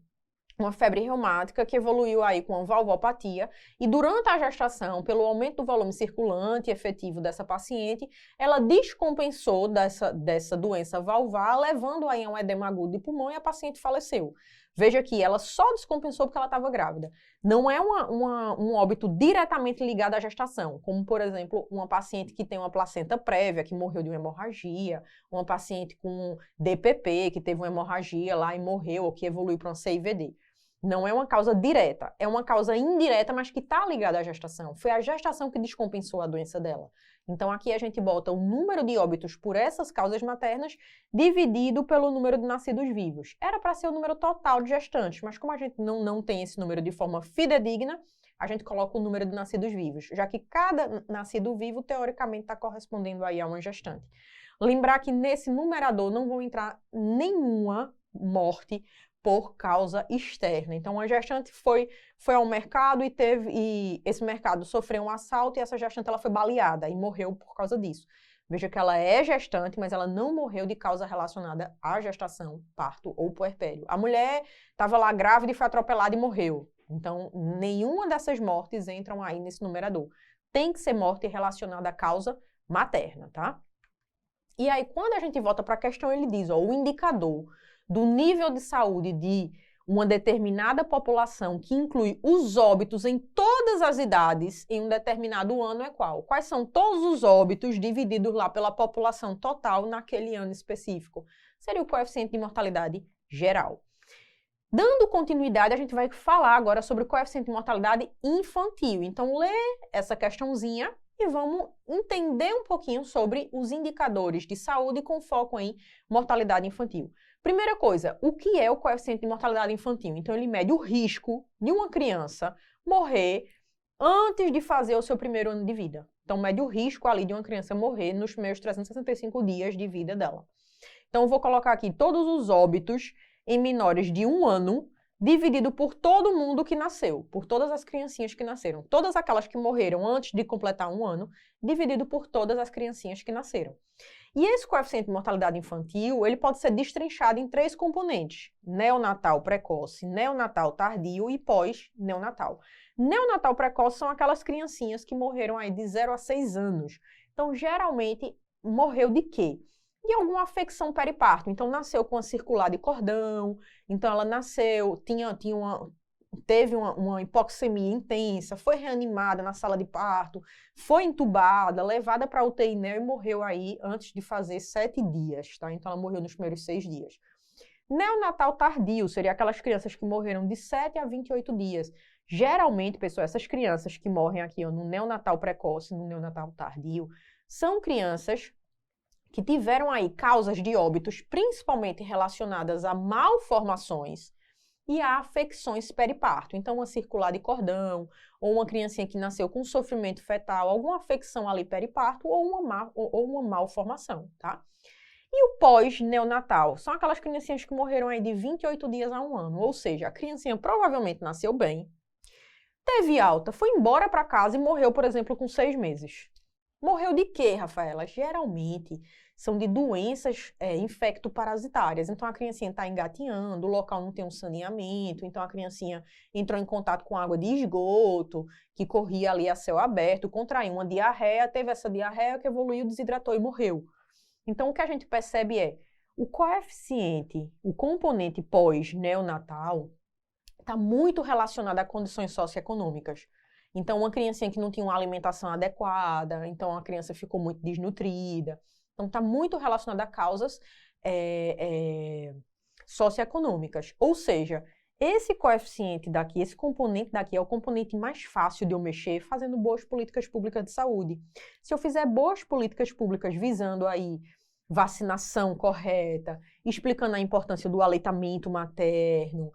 febre reumática que evoluiu aí com uma valvopatia e durante a gestação, pelo aumento do volume circulante efetivo dessa paciente, ela descompensou dessa doença valvar, levando aí a um edema agudo de pulmão e a paciente faleceu. Veja que ela só descompensou porque ela estava grávida. Não é um óbito diretamente ligado à gestação, como, por exemplo, uma paciente que tem uma placenta prévia, que morreu de uma hemorragia, uma paciente com DPP, que teve uma hemorragia lá e morreu, ou que evoluiu para uma CIVD. Não é uma causa direta, é uma causa indireta, mas que está ligada à gestação. Foi a gestação que descompensou a doença dela. Então, aqui a gente bota o número de óbitos por essas causas maternas dividido pelo número de nascidos vivos. Era para ser o número total de gestantes, mas como a gente não tem esse número de forma fidedigna, a gente coloca o número de nascidos vivos, já que cada nascido vivo, teoricamente, está correspondendo aí a uma gestante. Lembrar que nesse numerador não vão entrar nenhuma morte por causa externa. Então, a gestante foi ao mercado e esse mercado sofreu um assalto e essa gestante ela foi baleada e morreu por causa disso. Veja que ela é gestante, mas ela não morreu de causa relacionada à gestação, parto ou puerpério. A mulher estava lá grávida e foi atropelada e morreu. Então, nenhuma dessas mortes entram aí nesse numerador. Tem que ser morte relacionada à causa materna, tá? E aí, quando a gente volta para a questão, ele diz, ó, o indicador do nível de saúde de uma determinada população, que inclui os óbitos em todas as idades em um determinado ano, é qual? Quais são todos os óbitos divididos lá pela população total naquele ano específico? Seria o coeficiente de mortalidade geral. Dando continuidade, a gente vai falar agora sobre o coeficiente de mortalidade infantil. Então, lê essa questãozinha e vamos entender um pouquinho sobre os indicadores de saúde com foco em mortalidade infantil. Primeira coisa, o que é o coeficiente de mortalidade infantil? Então, ele mede o risco de uma criança morrer antes de fazer o seu primeiro ano de vida. Então, mede o risco ali de uma criança morrer nos primeiros 365 dias de vida dela. Então, eu vou colocar aqui todos os óbitos em menores de 1 ano, dividido por todo mundo que nasceu, por todas as criancinhas que nasceram. Todas aquelas que morreram antes de completar 1 ano, dividido por todas as criancinhas que nasceram. E esse coeficiente de mortalidade infantil, ele pode ser destrinchado em 3 componentes: neonatal precoce, neonatal tardio e pós-neonatal. Neonatal precoce são aquelas criancinhas que morreram aí de 0 a 6 anos. Então, geralmente, morreu de quê? De alguma afecção periparto. Então, nasceu com uma circular de cordão, então ela nasceu, teve uma hipoxemia intensa, foi reanimada na sala de parto, foi entubada, levada para a UTI neo e morreu aí antes de fazer 7 dias, tá? Então, ela morreu nos primeiros 6 dias. Neonatal tardio seria aquelas crianças que morreram de 7 a 28 dias. Geralmente, pessoal, essas crianças que morrem aqui ó, no neonatal precoce, no neonatal tardio, são crianças que tiveram aí causas de óbitos principalmente relacionadas a malformações e a afecções periparto. Então, uma circular de cordão, ou uma criancinha que nasceu com sofrimento fetal, alguma afecção ali periparto ou uma malformação, tá? E o pós-neonatal? São aquelas criancinhas que morreram aí de 28 dias a 1 ano, ou seja, a criancinha provavelmente nasceu bem, teve alta, foi embora para casa e morreu, por exemplo, com 6 meses. Morreu de quê, Rafaela? Geralmente são de doenças infectoparasitárias. Então, a criancinha está engatinhando, o local não tem um saneamento, então a criancinha entrou em contato com água de esgoto, que corria ali a céu aberto, contraiu uma diarreia, teve essa diarreia que evoluiu, desidratou e morreu. Então, o que a gente percebe é o coeficiente, o componente pós-neonatal, está muito relacionado a condições socioeconômicas. Então, uma criancinha que não tinha uma alimentação adequada, então a criança ficou muito desnutrida. Então, está muito relacionado a causas socioeconômicas. Ou seja, esse coeficiente daqui, esse componente daqui é o componente mais fácil de eu mexer fazendo boas políticas públicas de saúde. Se eu fizer boas políticas públicas visando aí vacinação correta, explicando a importância do aleitamento materno,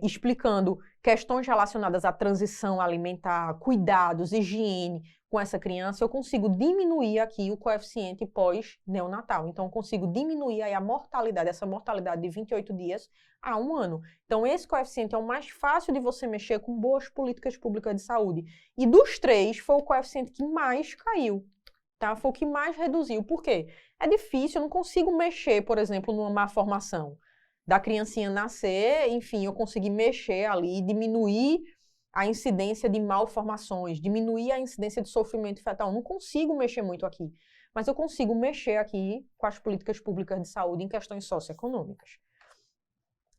explicando questões relacionadas à transição alimentar, cuidados, higiene com essa criança, eu consigo diminuir aqui o coeficiente pós-neonatal. Então, eu consigo diminuir aí a mortalidade, essa mortalidade de 28 dias a 1 ano. Então, esse coeficiente é o mais fácil de você mexer com boas políticas públicas de saúde. E dos 3, foi o coeficiente que mais caiu. Tá? Foi o que mais reduziu. Por quê? É difícil, eu não consigo mexer, por exemplo, numa má formação. Da criancinha nascer, enfim, eu consegui mexer ali, diminuir a incidência de malformações, diminuir a incidência de sofrimento fetal. Eu não consigo mexer muito aqui, mas eu consigo mexer aqui com as políticas públicas de saúde em questões socioeconômicas.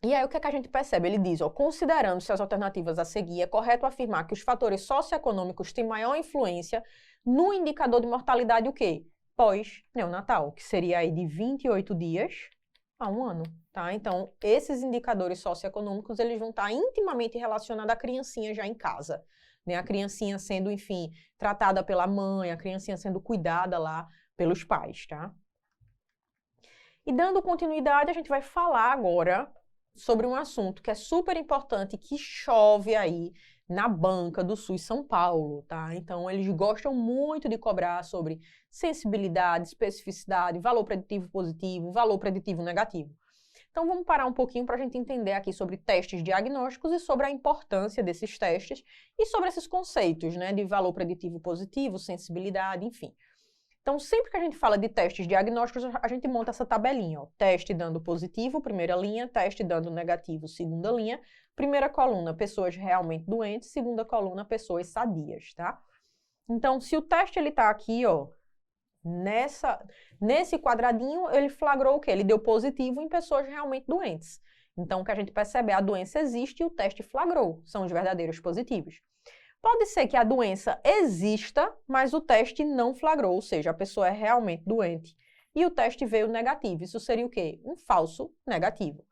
E aí, o que é que a gente percebe? Ele diz, ó, considerando-se as alternativas a seguir, é correto afirmar que os fatores socioeconômicos têm maior influência no indicador de mortalidade o quê? Pós-neonatal, que seria aí de 28 dias a 1 ano, tá? Então, esses indicadores socioeconômicos, eles vão estar intimamente relacionados à criancinha já em casa, né? A criancinha sendo, enfim, tratada pela mãe, a criancinha sendo cuidada lá pelos pais, tá? E dando continuidade, a gente vai falar agora sobre um assunto que é super importante, que chove aí na banca do SUS São Paulo, tá? Então, eles gostam muito de cobrar sobre sensibilidade, especificidade, valor preditivo positivo, valor preditivo negativo. Então, vamos parar um pouquinho para a gente entender aqui sobre testes diagnósticos e sobre a importância desses testes e sobre esses conceitos, né, de valor preditivo positivo, sensibilidade, enfim. Então, sempre que a gente fala de testes diagnósticos, a gente monta essa tabelinha, ó. Teste dando positivo, primeira linha, teste dando negativo, segunda linha, primeira coluna, pessoas realmente doentes, segunda coluna, pessoas sadias, tá? Então, se o teste ele tá aqui, ó, nesse quadradinho, ele flagrou o quê? Ele deu positivo em pessoas realmente doentes. Então, o que a gente percebe é a doença existe e o teste flagrou, são os verdadeiros positivos. Pode ser que a doença exista, mas o teste não flagrou, ou seja, a pessoa é realmente doente e o teste veio negativo. Isso seria o quê? Um falso negativo.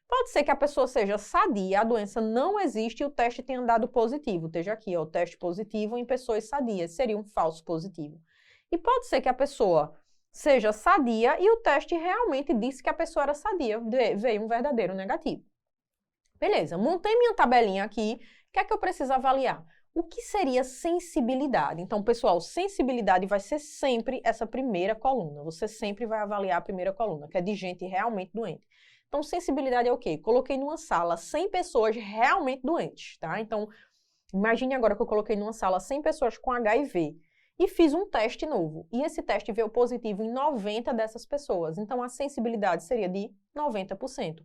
Pode ser que a pessoa seja sadia, a doença não existe e o teste tenha dado positivo. Esteja aqui, ó, o teste positivo em pessoas sadias, seria um falso positivo. E pode ser que a pessoa seja sadia e o teste realmente disse que a pessoa era sadia, veio um verdadeiro negativo. Beleza, montei minha tabelinha aqui, o que é que eu preciso avaliar? O que seria sensibilidade? Então, pessoal, sensibilidade vai ser sempre essa primeira coluna. Você sempre vai avaliar a primeira coluna, que é de gente realmente doente. Então, sensibilidade é o quê? Coloquei numa sala 100 pessoas realmente doentes, tá? Então, imagine agora que eu coloquei numa sala 100 pessoas com HIV e fiz um teste novo. E esse teste veio positivo em 90 dessas pessoas. Então, a sensibilidade seria de 90%.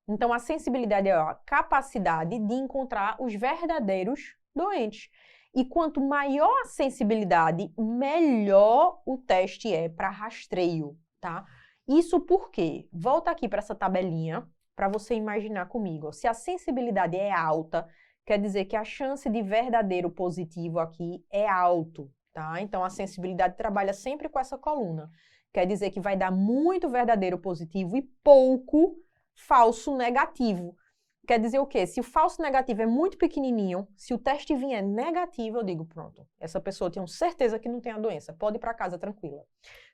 Então, a sensibilidade é a capacidade de encontrar os verdadeiros doentes. E quanto maior a sensibilidade, melhor o teste é para rastreio, tá? Isso porque, volta aqui para essa tabelinha, para você imaginar comigo. Se a sensibilidade é alta, quer dizer que a chance de verdadeiro positivo aqui é alto, tá? Então, a sensibilidade trabalha sempre com essa coluna. Quer dizer que vai dar muito verdadeiro positivo e pouco falso negativo. Quer dizer o quê? Se o falso negativo é muito pequenininho, se o teste vier negativo, eu digo, pronto, essa pessoa tem certeza que não tem a doença, pode ir para casa tranquila.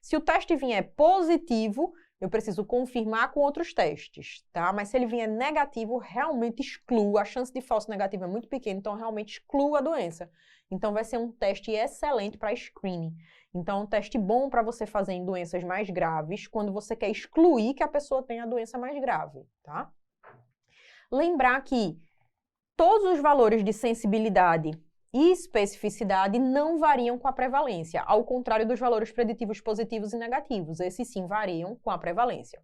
Se o teste vier positivo, eu preciso confirmar com outros testes, tá? Mas se ele vier negativo, realmente excluo, a chance de falso negativo é muito pequena, então realmente excluo a doença. Então vai ser um teste excelente para screening. Então, é um teste bom para você fazer em doenças mais graves, quando você quer excluir que a pessoa tenha a doença mais grave, tá? Lembrar que todos os valores de sensibilidade e especificidade não variam com a prevalência, ao contrário dos valores preditivos positivos e negativos. Esses sim variam com a prevalência.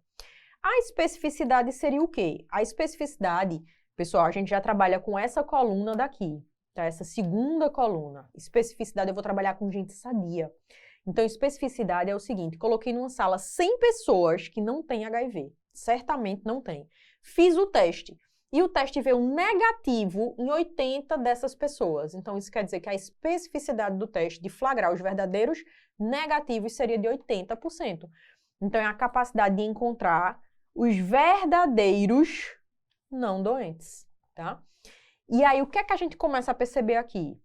A especificidade seria o quê? A especificidade, pessoal, a gente já trabalha com essa coluna daqui, tá? Essa segunda coluna. Especificidade eu vou trabalhar com gente sadia. Então, especificidade é o seguinte, coloquei numa sala 100 pessoas que não têm HIV. Certamente não tem. Fiz o teste. E o teste veio negativo em 80 dessas pessoas. Então, isso quer dizer que a especificidade do teste de flagrar os verdadeiros negativos seria de 80%. Então, é a capacidade de encontrar os verdadeiros não doentes, tá? E aí, o que é que a gente começa a perceber aqui?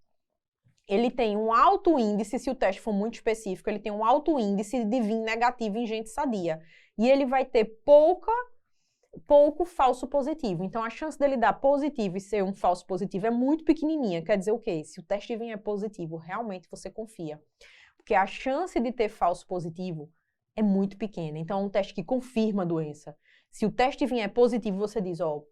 Ele tem um alto índice, se o teste for muito específico, ele tem um alto índice de vir negativo em gente sadia. E ele vai ter pouco falso positivo. Então, a chance dele dar positivo e ser um falso positivo é muito pequenininha. Quer dizer o quê? Se o teste vier positivo, realmente você confia. Porque a chance de ter falso positivo é muito pequena. Então, é um teste que confirma a doença. Se o teste vier positivo, você diz, ó,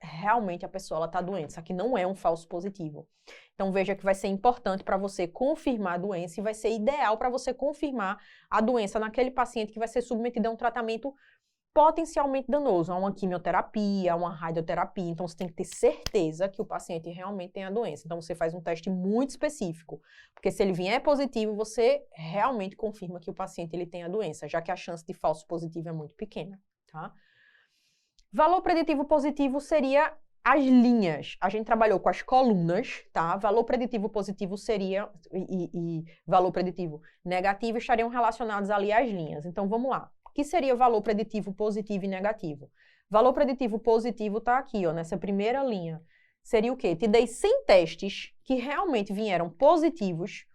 realmente a pessoa está doente. Isso aqui não é um falso positivo. Então, veja que vai ser importante para você confirmar a doença e vai ser ideal para você confirmar a doença naquele paciente que vai ser submetido a um tratamento potencialmente danoso, a uma quimioterapia, a uma radioterapia. Então, você tem que ter certeza que o paciente realmente tem a doença. Então, você faz um teste muito específico, porque se ele vier positivo, você realmente confirma que o paciente ele tem a doença, já que a chance de falso positivo é muito pequena, tá? Valor preditivo positivo seria as linhas. A gente trabalhou com as colunas, tá? Valor preditivo positivo seria, e valor preditivo negativo estariam relacionados ali às linhas. Então, vamos lá. O que seria valor preditivo positivo e negativo? Valor preditivo positivo está aqui, ó, nessa primeira linha. Seria o quê? Te dei 100 testes que realmente vieram positivos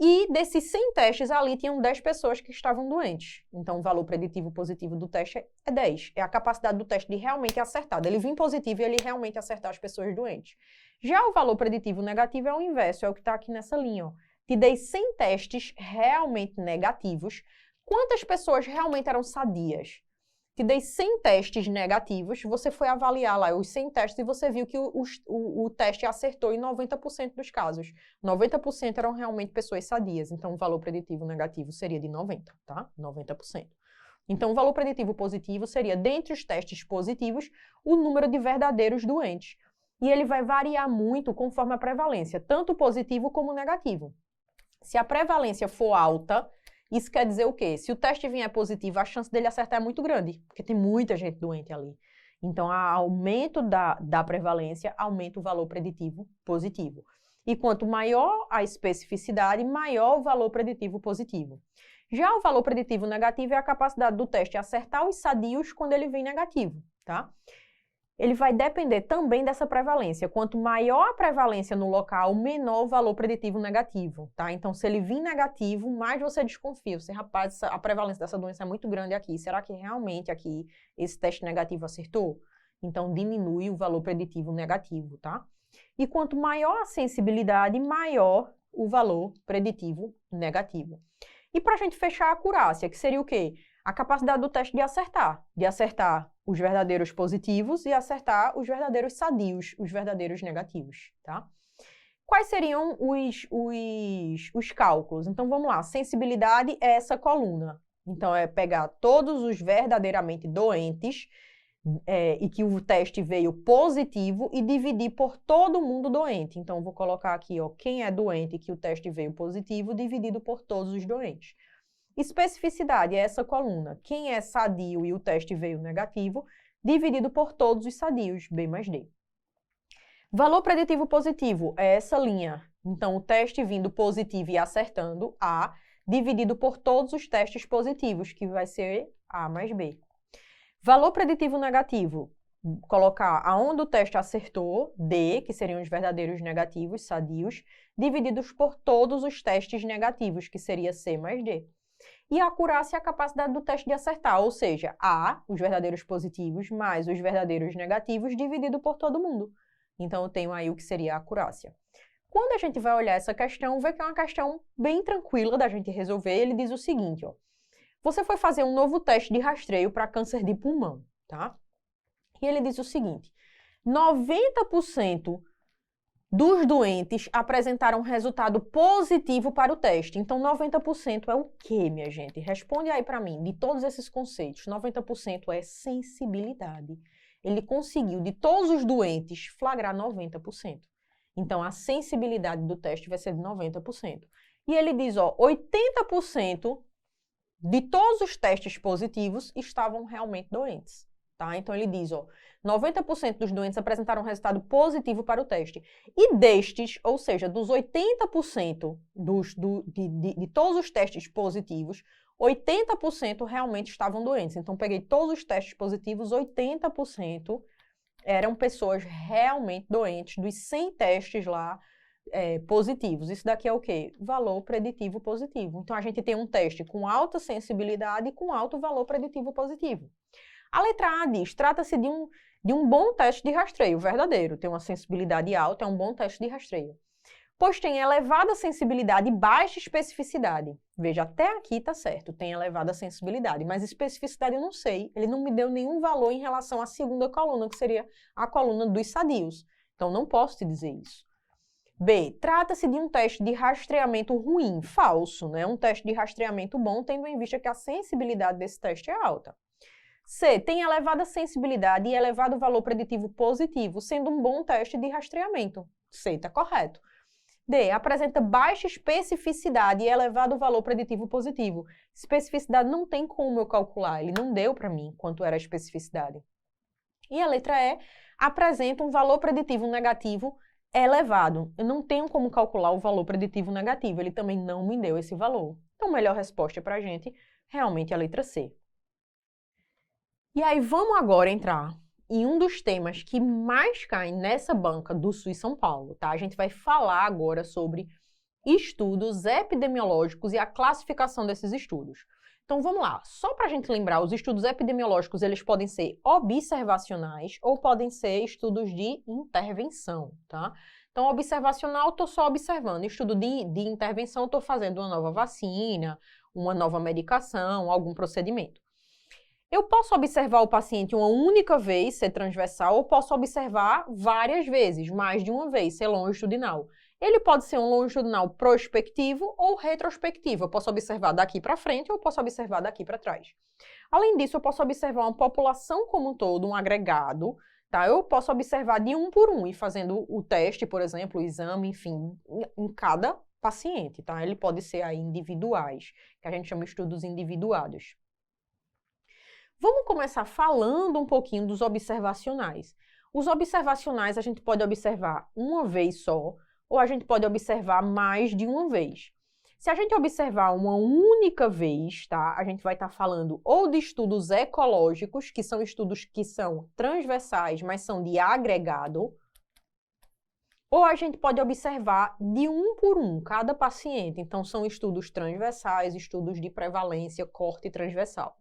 e desses 100 testes ali tinham 10 pessoas que estavam doentes. Então, o valor preditivo positivo do teste é 10. É a capacidade do teste de realmente acertar. Ele vir positivo e ele realmente acertar as pessoas doentes. Já o valor preditivo negativo é o inverso, é o que está aqui nessa linha, ó. Te dei 100 testes realmente negativos. Quantas pessoas realmente eram sadias? Te dei 100 testes negativos, você foi avaliar lá os 100 testes e você viu que o teste acertou em 90% dos casos. 90% eram realmente pessoas sadias, então o valor preditivo negativo seria de 90, tá? 90%. Então o valor preditivo positivo seria, dentre os testes positivos, o número de verdadeiros doentes. E ele vai variar muito conforme a prevalência, tanto positivo como negativo. Se a prevalência for alta, isso quer dizer o quê? Se o teste vier positivo, a chance dele acertar é muito grande, porque tem muita gente doente ali. Então, aumento da prevalência, aumenta o valor preditivo positivo. E quanto maior a especificidade, maior o valor preditivo positivo. Já o valor preditivo negativo é a capacidade do teste acertar os sadios quando ele vem negativo, tá? Ele vai depender também dessa prevalência. Quanto maior a prevalência no local, menor o valor preditivo negativo, tá? Então, se ele vir negativo, mais você desconfia. Você, rapaz, a prevalência dessa doença é muito grande aqui. Será que realmente aqui esse teste negativo acertou? Então, diminui o valor preditivo negativo, tá? E quanto maior a sensibilidade, maior o valor preditivo negativo. E para a gente fechar a acurácia, que seria o quê? A capacidade do teste de acertar os verdadeiros positivos e acertar os verdadeiros sadios, os verdadeiros negativos, tá? Quais seriam os cálculos? Então, vamos lá. Sensibilidade é essa coluna. Então, é pegar todos os verdadeiramente doentes e que o teste veio positivo e dividir por todo mundo doente. Então, vou colocar aqui, ó, quem é doente e que o teste veio positivo dividido por todos os doentes. Especificidade é essa coluna. Quem é sadio e o teste veio negativo, dividido por todos os sadios, B mais D. Valor preditivo positivo é essa linha. Então, o teste vindo positivo e acertando, A, dividido por todos os testes positivos, que vai ser A mais B. Valor preditivo negativo, colocar aonde o teste acertou, D, que seriam os verdadeiros negativos, sadios, divididos por todos os testes negativos, que seria C mais D. E a acurácia é a capacidade do teste de acertar, ou seja, A, os verdadeiros positivos, mais os verdadeiros negativos, dividido por todo mundo. Então, eu tenho aí o que seria a acurácia. Quando a gente vai olhar essa questão, vê que é uma questão bem tranquila da gente resolver. Ele diz o seguinte, ó. Você foi fazer um novo teste de rastreio para câncer de pulmão, tá? E ele diz o seguinte, 90% dos doentes apresentaram resultado positivo para o teste. Então, 90% é o quê, minha gente? Responde aí para mim, de todos esses conceitos. 90% é sensibilidade. Ele conseguiu, de todos os doentes, flagrar 90%. Então, a sensibilidade do teste vai ser de 90%. E ele diz, ó, 80% de todos os testes positivos estavam realmente doentes. Tá? Então, ele diz, ó, 90% dos doentes apresentaram resultado positivo para o teste. E destes, ou seja, dos 80% de todos os testes positivos, 80% realmente estavam doentes. Então, peguei todos os testes positivos, 80% eram pessoas realmente doentes, dos 100 testes lá positivos. Isso daqui é o quê? Valor preditivo positivo. Então, a gente tem um teste com alta sensibilidade e com alto valor preditivo positivo. A letra A diz, trata-se de um bom teste de rastreio, verdadeiro, tem uma sensibilidade alta, é um bom teste de rastreio. Pois tem elevada sensibilidade e baixa especificidade. Veja, até aqui está certo, tem elevada sensibilidade, mas especificidade eu não sei, ele não me deu nenhum valor em relação à segunda coluna, que seria a coluna dos sadios. Então, não posso te dizer isso. B, trata-se de um teste de rastreamento ruim, falso, né? Um teste de rastreamento bom, tendo em vista que a sensibilidade desse teste é alta. C, tem elevada sensibilidade e elevado valor preditivo positivo, sendo um bom teste de rastreamento. C, está correto. D, apresenta baixa especificidade e elevado valor preditivo positivo. Especificidade não tem como eu calcular, ele não deu para mim quanto era a especificidade. E a letra E apresenta um valor preditivo negativo elevado. Eu não tenho como calcular o valor preditivo negativo, ele também não me deu esse valor. Então, a melhor resposta para a gente realmente é a letra C. E aí, vamos agora entrar em um dos temas que mais caem nessa banca do SUS São Paulo, tá? A gente vai falar agora sobre estudos epidemiológicos e a classificação desses estudos. Então, vamos lá. Só para a gente lembrar, os estudos epidemiológicos, eles podem ser observacionais ou podem ser estudos de intervenção, tá? Então, observacional, estou só observando. Estudo de intervenção, estou fazendo uma nova vacina, uma nova medicação, algum procedimento. Eu posso observar o paciente uma única vez, ser transversal, ou posso observar várias vezes, mais de uma vez, ser longitudinal. Ele pode ser um longitudinal prospectivo ou retrospectivo. Eu posso observar daqui para frente ou eu posso observar daqui para trás. Além disso, eu posso observar uma população como um todo, um agregado, tá? Eu posso observar de um por um e fazendo o teste, por exemplo, o exame, enfim, em cada paciente, tá? Ele pode ser aí individuais, que a gente chama de estudos individuados. Vamos começar falando um pouquinho dos observacionais. Os observacionais a gente pode observar uma vez só, ou a gente pode observar mais de uma vez. Se a gente observar uma única vez, tá? A gente vai estar falando ou de estudos ecológicos, que são estudos que são transversais, mas são de agregado, ou a gente pode observar de um por um, cada paciente. Então, são estudos transversais, estudos de prevalência, corte transversal.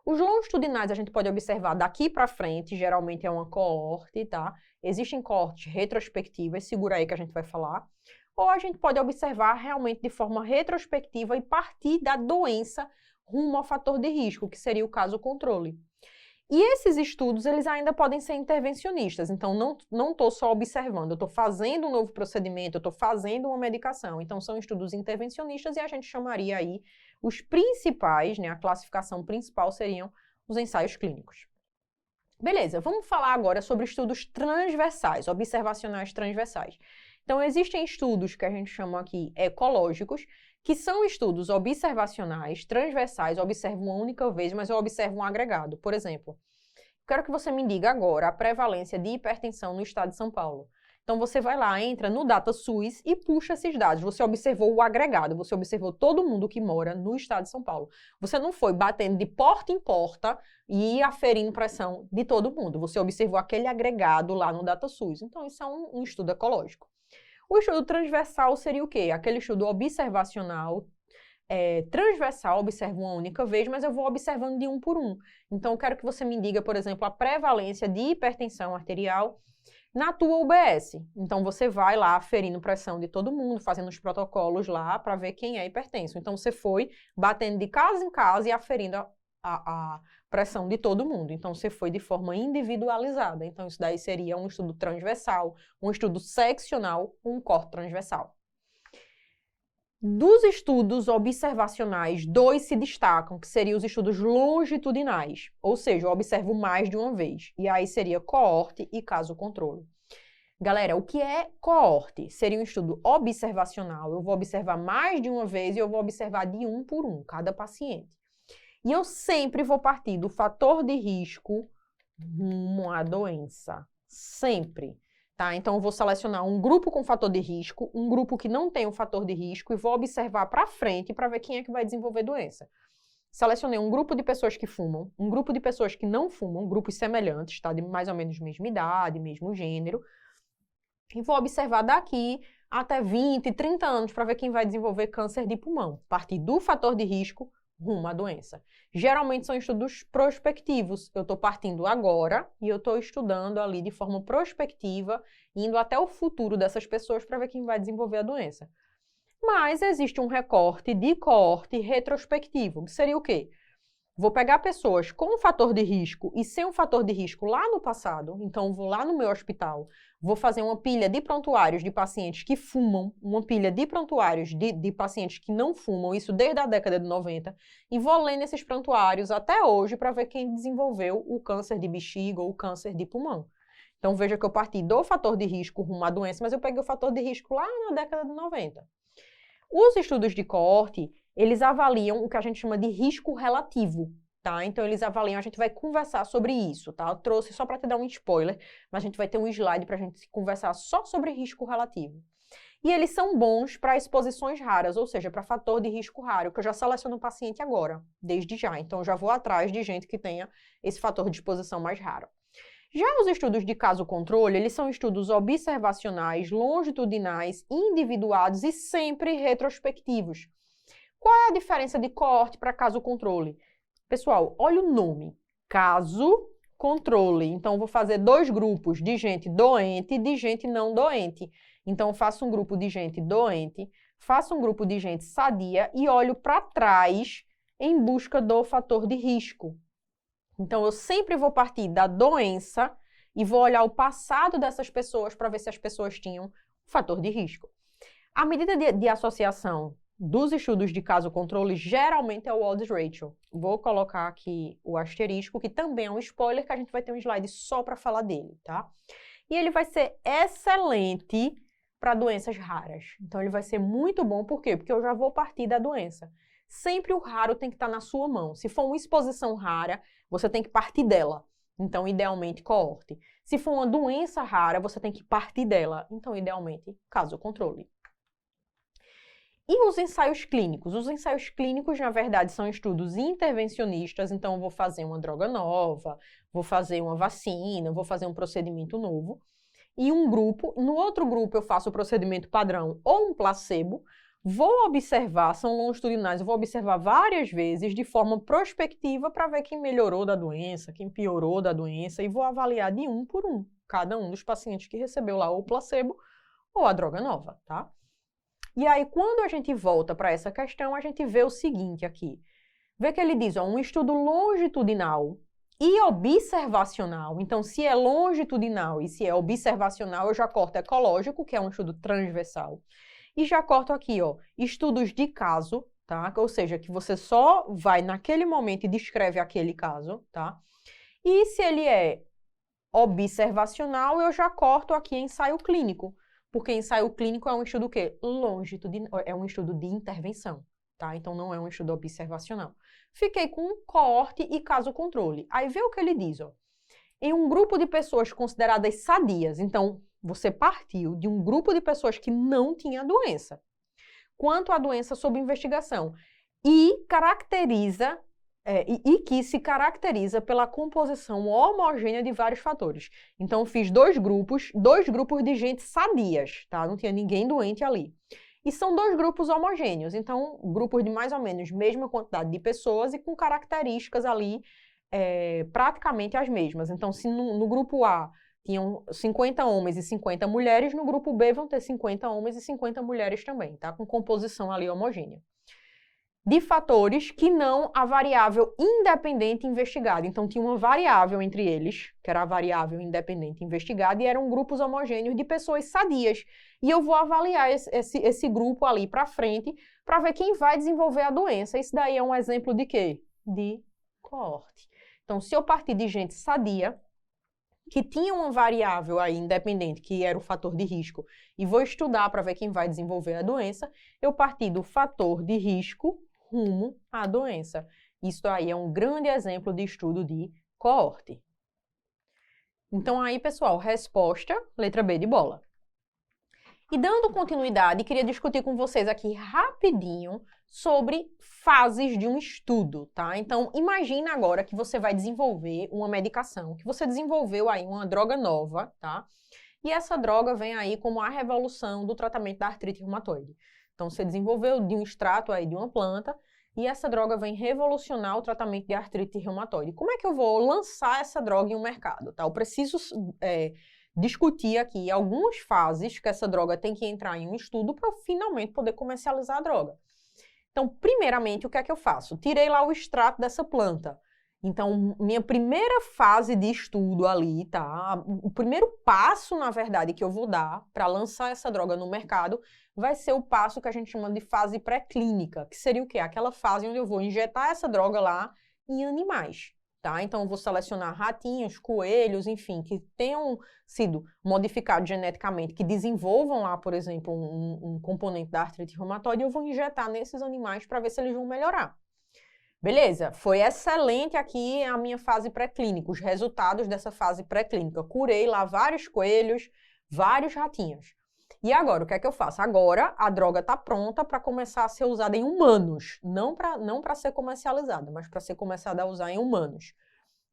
Os longitudinais a gente pode observar daqui para frente, geralmente é uma coorte, tá? Existem coortes retrospectivas, segura aí que a gente vai falar. Ou a gente pode observar realmente de forma retrospectiva e partir da doença rumo ao fator de risco, que seria o caso controle. E esses estudos, eles ainda podem ser intervencionistas, então não estou só observando, eu estou fazendo um novo procedimento, eu estou fazendo uma medicação. Então, são estudos intervencionistas e a gente chamaria aí os principais, né, a classificação principal seriam os ensaios clínicos. Beleza, vamos falar agora sobre estudos transversais, observacionais transversais. Então, existem estudos que a gente chama aqui ecológicos, que são estudos observacionais, transversais, eu observo uma única vez, mas eu observo um agregado. Por exemplo, quero que você me diga agora a prevalência de hipertensão no estado de São Paulo. Então, você vai lá, entra no DataSUS e puxa esses dados. Você observou o agregado, você observou todo mundo que mora no estado de São Paulo. Você não foi batendo de porta em porta e aferindo pressão de todo mundo. Você observou aquele agregado lá no DataSUS. Então, isso é um estudo ecológico. O estudo transversal seria o quê? Aquele estudo observacional, transversal, observo uma única vez, mas eu vou observando de um por um. Então, eu quero que você me diga, por exemplo, a prevalência de hipertensão arterial na tua UBS. Então, você vai lá aferindo pressão de todo mundo, fazendo os protocolos lá para ver quem é hipertenso. Então, você foi batendo de casa em casa e aferindo a pressão de todo mundo. Então, você foi de forma individualizada. Então, isso daí seria um estudo transversal, um estudo seccional, um corte transversal. Dos estudos observacionais, 2 se destacam, que seriam os estudos longitudinais, ou seja, eu observo mais de uma vez. E aí seria coorte e caso controle. Galera, o que é coorte? Seria um estudo observacional, eu vou observar mais de uma vez e eu vou observar de um por um, cada paciente. E eu sempre vou partir do fator de risco rumo à doença. Sempre. Tá? Então, eu vou selecionar um grupo com fator de risco, um grupo que não tem um fator de risco e vou observar para frente para ver quem é que vai desenvolver doença. Selecionei um grupo de pessoas que fumam, um grupo de pessoas que não fumam, grupos semelhantes, tá? De mais ou menos mesma idade, mesmo gênero. E vou observar daqui até 20, 30 anos para ver quem vai desenvolver câncer de pulmão. Partir do fator de risco rumo à doença. Geralmente são estudos prospectivos. Eu estou partindo agora e eu estou estudando ali de forma prospectiva, indo até o futuro dessas pessoas para ver quem vai desenvolver a doença. Mas existe um recorte de coorte retrospectivo, que seria o quê? Vou pegar pessoas com um fator de risco e sem um fator de risco lá no passado, então vou lá no meu hospital, vou fazer uma pilha de prontuários de pacientes que fumam, uma pilha de prontuários de pacientes que não fumam, isso desde a década de 90, e vou lendo esses prontuários até hoje para ver quem desenvolveu o câncer de bexiga ou o câncer de pulmão. Então veja que eu parti do fator de risco rumo à doença, mas eu peguei o fator de risco lá na década de 90. Os estudos de coorte, eles avaliam o que a gente chama de risco relativo. tá? Então, eles avaliam, a gente vai conversar sobre isso, tá? Eu trouxe só para te dar um spoiler, mas a gente vai ter um slide para a gente conversar só sobre risco relativo. E eles são bons para exposições raras, ou seja, para fator de risco raro, que eu já seleciono o paciente agora, desde já. Então, eu já vou atrás de gente que tenha esse fator de exposição mais raro. Já os estudos de caso-controle, eles são estudos observacionais, longitudinais, individuados e sempre retrospectivos. Qual é a diferença de coorte para caso-controle? Pessoal, olha o nome, caso-controle. Então, eu vou fazer 2 grupos de gente doente e de gente não doente. Então, eu faço um grupo de gente doente, faço um grupo de gente sadia e olho para trás em busca do fator de risco. Então, eu sempre vou partir da doença e vou olhar o passado dessas pessoas para ver se as pessoas tinham fator de risco. A medida de associação dos estudos de caso-controle geralmente é o odds ratio. Vou colocar aqui o asterisco, que também é um spoiler, que a gente vai ter um slide só para falar dele, tá? E ele vai ser excelente para doenças raras. Então, ele vai ser muito bom, por quê? Porque eu já vou partir da doença. Sempre o raro tem que estar na sua mão. Se for uma exposição rara, você tem que partir dela. Então, idealmente, coorte. Se for uma doença rara, você tem que partir dela. Então, idealmente, caso-controle. E os ensaios clínicos? Os ensaios clínicos, na verdade, são estudos intervencionistas. Então, eu vou fazer uma droga nova, vou fazer uma vacina, vou fazer um procedimento novo. E no outro grupo eu faço o procedimento padrão ou um placebo, vou observar, são longitudinais, eu vou observar várias vezes de forma prospectiva para ver quem melhorou da doença, quem piorou da doença e vou avaliar de um por um, cada um dos pacientes que recebeu lá ou o placebo ou a droga nova, tá? E aí, quando a gente volta para essa questão, a gente vê o seguinte aqui. Vê que ele diz, ó, um estudo longitudinal e observacional. Então, se é longitudinal e se é observacional, eu já corto ecológico, que é um estudo transversal. E já corto aqui, ó, estudos de caso, tá? Ou seja, que você só vai naquele momento e descreve aquele caso, tá? E se ele é observacional, eu já corto aqui ensaio clínico. Porque ensaio clínico é um estudo o quê? Longitudinal, é um estudo de intervenção, tá? Então, não é um estudo observacional. Fiquei com coorte e caso-controle. Aí vê o que ele diz, ó. Em um grupo de pessoas consideradas sadias, então, você partiu de um grupo de pessoas que não tinha doença, quanto à doença sob investigação, e que se caracteriza pela composição homogênea de vários fatores. Então, eu fiz 2 grupos de gente sadias, tá? Não tinha ninguém doente ali. E são 2 grupos homogêneos, então, grupos de mais ou menos mesma quantidade de pessoas e com características ali praticamente as mesmas. Então, se no grupo A tinham 50 homens e 50 mulheres, no grupo B vão ter 50 homens e 50 mulheres também, tá? Com composição ali homogênea. De fatores que não a variável independente investigada. Então, tinha uma variável entre eles, que era a variável independente investigada, e eram grupos homogêneos de pessoas sadias. E eu vou avaliar esse grupo ali para frente, para ver quem vai desenvolver a doença. Isso daí é um exemplo de quê? De coorte. Então, se eu partir de gente sadia, que tinha uma variável aí independente, que era o fator de risco, e vou estudar para ver quem vai desenvolver a doença, eu parti do fator de risco rumo à doença. Isso aí é um grande exemplo de estudo de coorte. Então aí, pessoal, resposta, letra B de bola. E dando continuidade, queria discutir com vocês aqui rapidinho sobre fases de um estudo, tá? Então, imagina agora que você vai desenvolver uma medicação, que você desenvolveu aí uma droga nova, tá? E essa droga vem aí como a revolução do tratamento da artrite reumatoide. Então, você desenvolveu de um extrato aí de uma planta e essa droga vem revolucionar o tratamento de artrite reumatoide. Como é que eu vou lançar essa droga em um mercado, tá? Eu preciso discutir aqui algumas fases que essa droga tem que entrar em um estudo para eu finalmente poder comercializar a droga. Então, primeiramente, o que é que eu faço? Tirei lá o extrato dessa planta. Então, minha primeira fase de estudo ali, tá? O primeiro passo, na verdade, que eu vou dar para lançar essa droga no mercado vai ser o passo que a gente chama de fase pré-clínica, que seria o quê? Aquela fase onde eu vou injetar essa droga lá em animais, tá? Então, eu vou selecionar ratinhos, coelhos, enfim, que tenham sido modificados geneticamente, que desenvolvam lá, por exemplo, um componente da artrite reumatoide, e eu vou injetar nesses animais para ver se eles vão melhorar. Beleza, foi excelente aqui a minha fase pré-clínica, os resultados dessa fase pré-clínica. Curei lá vários coelhos, vários ratinhos. E agora, o que é que eu faço? Agora a droga está pronta para começar a ser usada em humanos, não para ser comercializada, mas para ser começada a usar em humanos.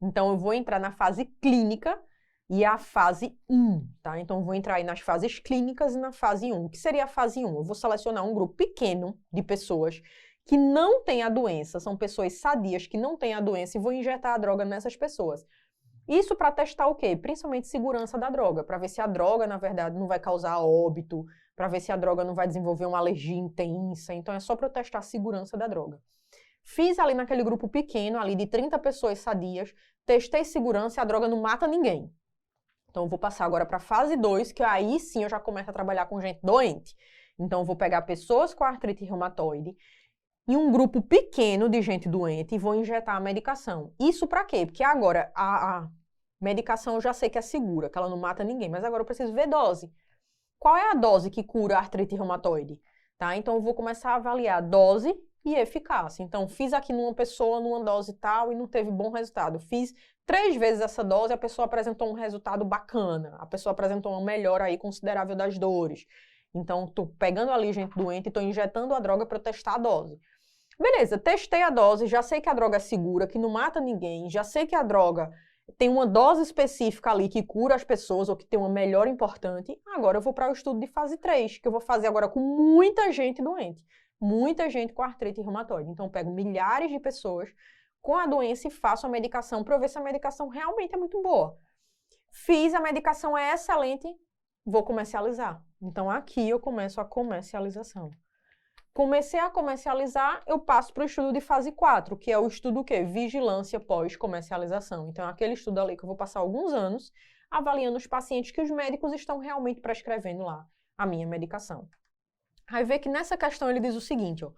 Então, eu vou entrar na fase clínica e a fase 1, tá? Então, eu vou entrar aí nas fases clínicas e na fase 1. O que seria a fase 1? Eu vou selecionar um grupo pequeno de pessoas que não têm a doença, são pessoas sadias que não têm a doença e vou injetar a droga nessas pessoas. Isso para testar o quê? Principalmente segurança da droga, para ver se a droga, na verdade, não vai causar óbito, para ver se a droga não vai desenvolver uma alergia intensa. Então, é só para eu testar a segurança da droga. Fiz ali naquele grupo pequeno, ali de 30 pessoas sadias, testei segurança e a droga não mata ninguém. Então, eu vou passar agora para a fase 2, que aí sim eu já começo a trabalhar com gente doente. Então, eu vou pegar pessoas com artrite reumatoide em um grupo pequeno de gente doente e vou injetar a medicação. Isso para quê? Porque agora a medicação eu já sei que é segura, que ela não mata ninguém, mas agora eu preciso ver dose. Qual é a dose que cura a artrite reumatoide? Tá? Então, eu vou começar a avaliar dose e eficácia. Então, fiz aqui numa pessoa, numa dose tal, e não teve bom resultado. Fiz 3 vezes essa dose, a pessoa apresentou um resultado bacana. A pessoa apresentou uma melhora aí considerável das dores. Então, estou pegando ali gente doente e estou injetando a droga para testar a dose. Beleza, testei a dose, já sei que a droga é segura, que não mata ninguém, já sei que a droga tem uma dose específica ali que cura as pessoas ou que tem uma melhora importante. Agora eu vou para o estudo de fase 3, que eu vou fazer agora com muita gente doente. Muita gente com artrite reumatoide. Então, eu pego milhares de pessoas com a doença e faço a medicação para ver se a medicação realmente é muito boa. Fiz, a medicação é excelente, vou comercializar. Então, aqui eu começo a comercialização. Comecei a comercializar, eu passo para o estudo de fase 4, que é o estudo o quê? Vigilância pós-comercialização. Então, é aquele estudo ali que eu vou passar alguns anos avaliando os pacientes que os médicos estão realmente prescrevendo lá a minha medicação. Aí vê que nessa questão ele diz o seguinte, ó.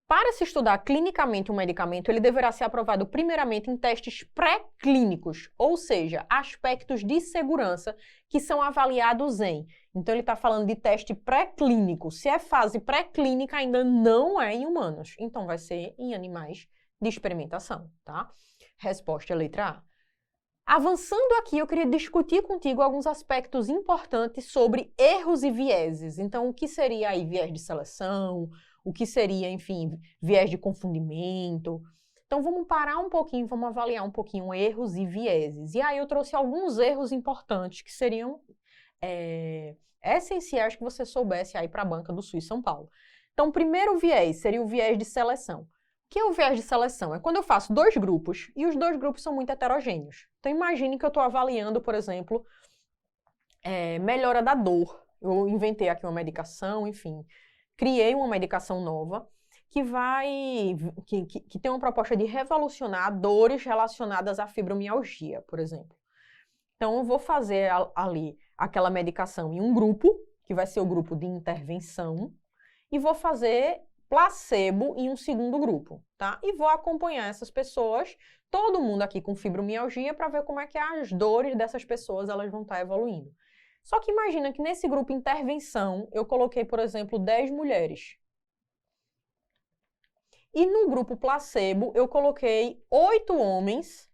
Para se estudar clinicamente um medicamento, ele deverá ser aprovado primeiramente em testes pré-clínicos, ou seja, aspectos de segurança que são avaliados em. Então, ele está falando de teste pré-clínico. Se é fase pré-clínica, ainda não é em humanos. Então, vai ser em animais de experimentação, tá? Resposta letra A. Avançando aqui, eu queria discutir contigo alguns aspectos importantes sobre erros e vieses. Então, o que seria aí viés de seleção? O que seria, enfim, viés de confundimento. Então, vamos parar um pouquinho, vamos avaliar um pouquinho erros e vieses. E aí eu trouxe alguns erros importantes que seriam essenciais que você soubesse aí para a banca do SUS São Paulo. Então, o primeiro viés seria o viés de seleção. O que é o viés de seleção? É quando eu faço 2 grupos e os 2 grupos são muito heterogêneos. Então, imagine que eu estou avaliando, por exemplo, melhora da dor. Eu inventei aqui uma medicação, enfim, criei uma medicação nova que tem uma proposta de revolucionar dores relacionadas à fibromialgia, por exemplo. Então, eu vou fazer ali aquela medicação em um grupo, que vai ser o grupo de intervenção, e vou fazer placebo em um segundo grupo, tá? E vou acompanhar essas pessoas, todo mundo aqui com fibromialgia, para ver como é que as dores dessas pessoas elas vão estar evoluindo. Só que imagina que nesse grupo intervenção, eu coloquei, por exemplo, 10 mulheres. E no grupo placebo, eu coloquei 8 homens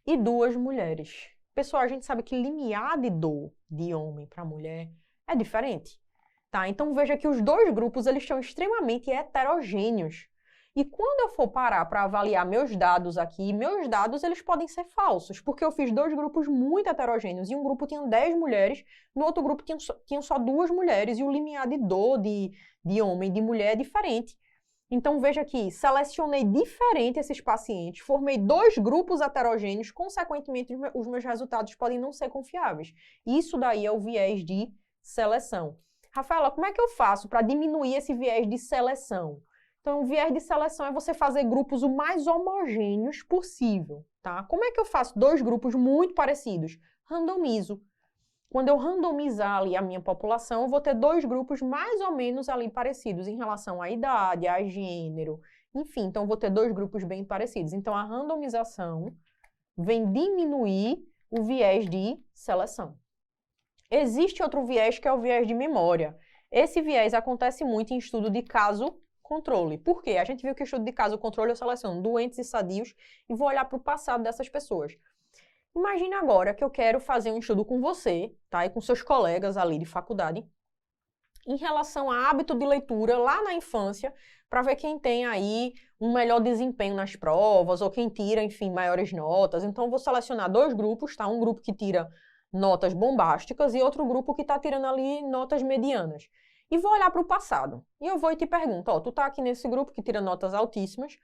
e 2 mulheres. Pessoal, a gente sabe que limiar de dor de homem para mulher é diferente, tá? Então, veja que os 2 grupos, eles são extremamente heterogêneos. E quando eu for parar para avaliar meus dados aqui, meus dados eles podem ser falsos, porque eu fiz 2 grupos muito heterogêneos. E um grupo tinha 10 mulheres, no outro grupo tinha só 2 mulheres, e o limiar de dor de homem e de mulher é diferente. Então, veja que selecionei diferente esses pacientes, formei 2 grupos heterogêneos, consequentemente, os meus resultados podem não ser confiáveis. Isso daí é o viés de seleção. Rafaela, como é que eu faço para diminuir esse viés de seleção? Então, o viés de seleção é você fazer grupos o mais homogêneos possível, tá? Como é que eu faço 2 grupos muito parecidos? Randomizo. Quando eu randomizar ali a minha população, eu vou ter 2 grupos mais ou menos ali parecidos em relação à idade, a gênero, enfim. Então, eu vou ter 2 grupos bem parecidos. Então, a randomização vem diminuir o viés de seleção. Existe outro viés que é o viés de memória. Esse viés acontece muito em estudo de caso controle. Por quê? A gente viu que o estudo de caso controle eu seleciono doentes e sadios e vou olhar para o passado dessas pessoas. Imagina agora que eu quero fazer um estudo com você, tá? E com seus colegas ali de faculdade, em relação a hábito de leitura lá na infância, para ver quem tem aí um melhor desempenho nas provas, ou quem tira, enfim, maiores notas. Então, eu vou selecionar 2 grupos, tá? Um grupo que tira notas bombásticas e outro grupo que está tirando ali notas medianas. E vou olhar para o passado. E eu vou e te pergunto, ó, tu tá aqui nesse grupo que tira notas altíssimas,